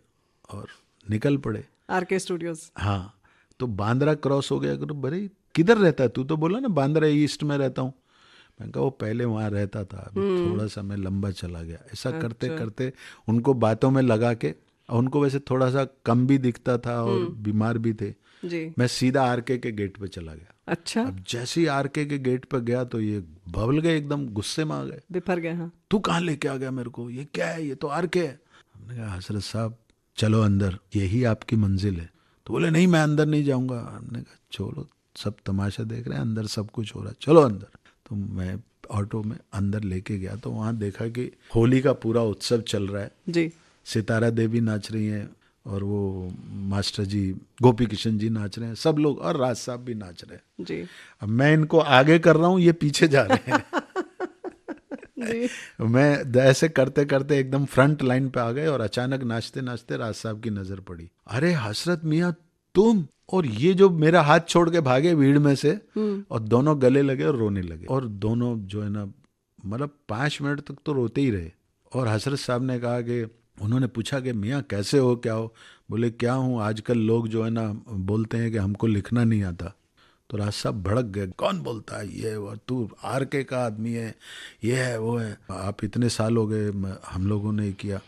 और निकल पड़े। आर के स्टूडियोज। हाँ, तो बांद्रा क्रॉस हो गया। करो बड़े किधर रहता है तू? तो बोला ना बांद्रा ईस्ट में रहता हूँ। मैंने कहा वो पहले वहाँ रहता था, अभी थोड़ा सा मैं लंबा चला गया। ऐसा करते करते उनको बातों में लगा के, और उनको वैसे थोड़ा सा कम भी दिखता था और बीमार भी थे। जी, मैं सीधा आरके के गेट पे चला गया। अच्छा, अब जैसे ही आरके के गेट पे गया तो ये बबल गए, एकदम गुस्से में आ गए। बिफर गए, हाँ, तू कहाँ लेके आ गया मेरे को, ये क्या है, ये तो आरके है। हमने कहा हजरत साहब चलो अंदर, यही आपकी मंजिल है। तो बोले नहीं मैं अंदर नहीं जाऊंगा। हमने कहा चलो सब तमाशा देख रहे हैं, अंदर सब कुछ हो रहा है, चलो अंदर। तो मैं ऑटो में अंदर लेके गया तो वहाँ देखा कि होली का पूरा उत्सव चल रहा है। जी, सितारा देवी नाच रही हैं और वो मास्टर जी गोपी किशन जी नाच रहे हैं, सब लोग, और राज साहब भी नाच रहे हैं। जी, अब मैं इनको आगे कर रहा हूँ, ये पीछे जा रहे हैं। जी, मैं ऐसे करते करते एकदम फ्रंट लाइन पे आ गए और अचानक नाचते नाचते राज साहब की नजर पड़ी। अरे हसरत मियाँ तुम! और ये जो मेरा हाथ छोड़ के भागे भीड़ में से, और दोनों गले लगे और रोने लगे। और दोनों जो है ना मतलब 5 मिनट तक तो रोते ही रहे। और हसरत साहब ने कहा कि उन्होंने पूछा कि मियाँ कैसे हो, क्या हो? बोले क्या हूँ, आजकल लोग जो है ना बोलते हैं कि हमको लिखना नहीं आता। तो राज साहब भड़क गए, कौन बोलता है ये वो, तू आर के का आदमी है, ये है वो है, आप इतने साल हो गए हम लोगों ने किया।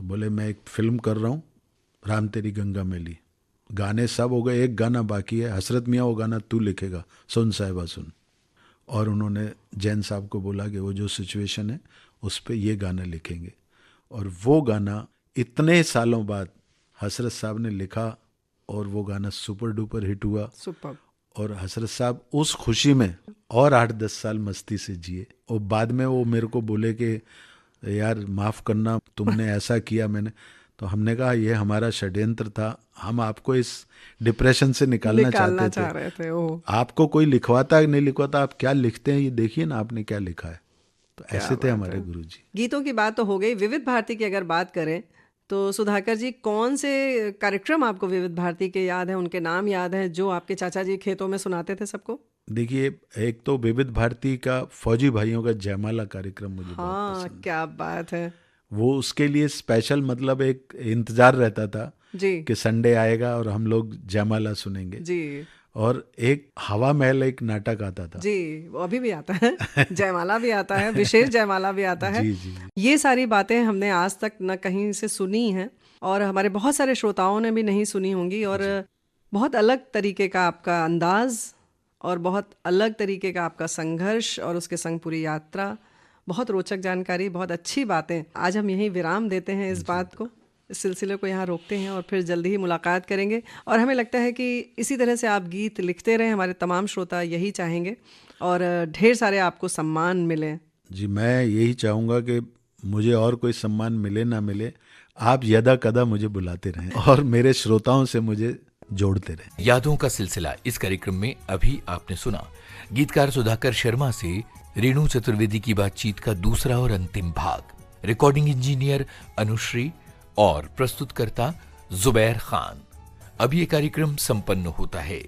तो बोले मैं एक फिल्म कर रहा हूँ, राम तेरी गंगा मैली। गाने सब हो गए, एक गाना बाकी है, हसरत मियाँ वो गाना तू लिखेगा, सुन साहिबा सुन। और उन्होंने जैन साहब को बोला कि वो जो सिचुएशन है उस पर ये गाना लिखेंगे। और वो गाना इतने सालों बाद हसरत साहब ने लिखा और वो गाना सुपर डुपर हिट हुआ। सुपर। और हसरत साहब उस खुशी में और 8-10 साल मस्ती से जिए। और बाद में वो मेरे को बोले कि यार माफ़ करना, तुमने ऐसा किया। मैंने तो हमने कहा ये हमारा षड्यंत्र था, हम आपको इस डिप्रेशन से निकालना चाह रहे थे। आपको कोई लिखवाता नहीं लिखवाता, आप क्या लिखते हैं ये देखिए ना आपने क्या लिखा है। तो ऐसे थे हमारे गुरुजी। गीतों की बात तो हो गई। विविध भारती की अगर बात करें तो सुधाकर जी, कौन से कार्यक्रम आपको विविध भारती के याद हैं, उनके नाम याद हैं, जो आपके चाचा जी खेतों में सुनाते थे सबको? देखिए, एक तो विविध भारती का फौजी भाइयों का जयमाला कार्यक्रम मुझे बहुत पसंद है। क्या बात है। वो उसके लिए स्पेशल मतलब एक इंतजार रहता था जी कि संडे आएगा और हम लोग जयमाला सुनेंगे जी। और एक हवा महल एक नाटक आता था जी, वो अभी भी आता है जयमाला भी आता है, विशेष जयमाला भी आता है। जी जी। ये सारी बातें हमने आज तक न कहीं से सुनी हैं और हमारे बहुत सारे श्रोताओं ने भी नहीं सुनी होंगी। और बहुत अलग तरीके का आपका अंदाज और बहुत अलग तरीके का आपका संघर्ष और उसके संग पूरी यात्रा, बहुत रोचक जानकारी, बहुत अच्छी बातें। आज हम यहीं विराम देते हैं इस बात को, इस सिलसिले को यहाँ रोकते हैं और फिर जल्दी ही मुलाकात करेंगे। और हमें लगता है कि इसी तरह से आप गीत लिखते रहें, हमारे तमाम श्रोता यही चाहेंगे और ढेर सारे आपको सम्मान मिले। जी, मैं यही चाहूँगा कि मुझे और कोई सम्मान मिले ना मिले, आप यदा कदा मुझे बुलाते रहें और मेरे श्रोताओं से मुझे जोड़ते रहें। यादों का सिलसिला इस कार्यक्रम में अभी आपने सुना गीतकार सुधाकर शर्मा से रेणु चतुर्वेदी की बातचीत का दूसरा और अंतिम भाग। रिकॉर्डिंग इंजीनियर अनुश्री और प्रस्तुतकर्ता जुबैर खान। अब ये कार्यक्रम संपन्न होता है।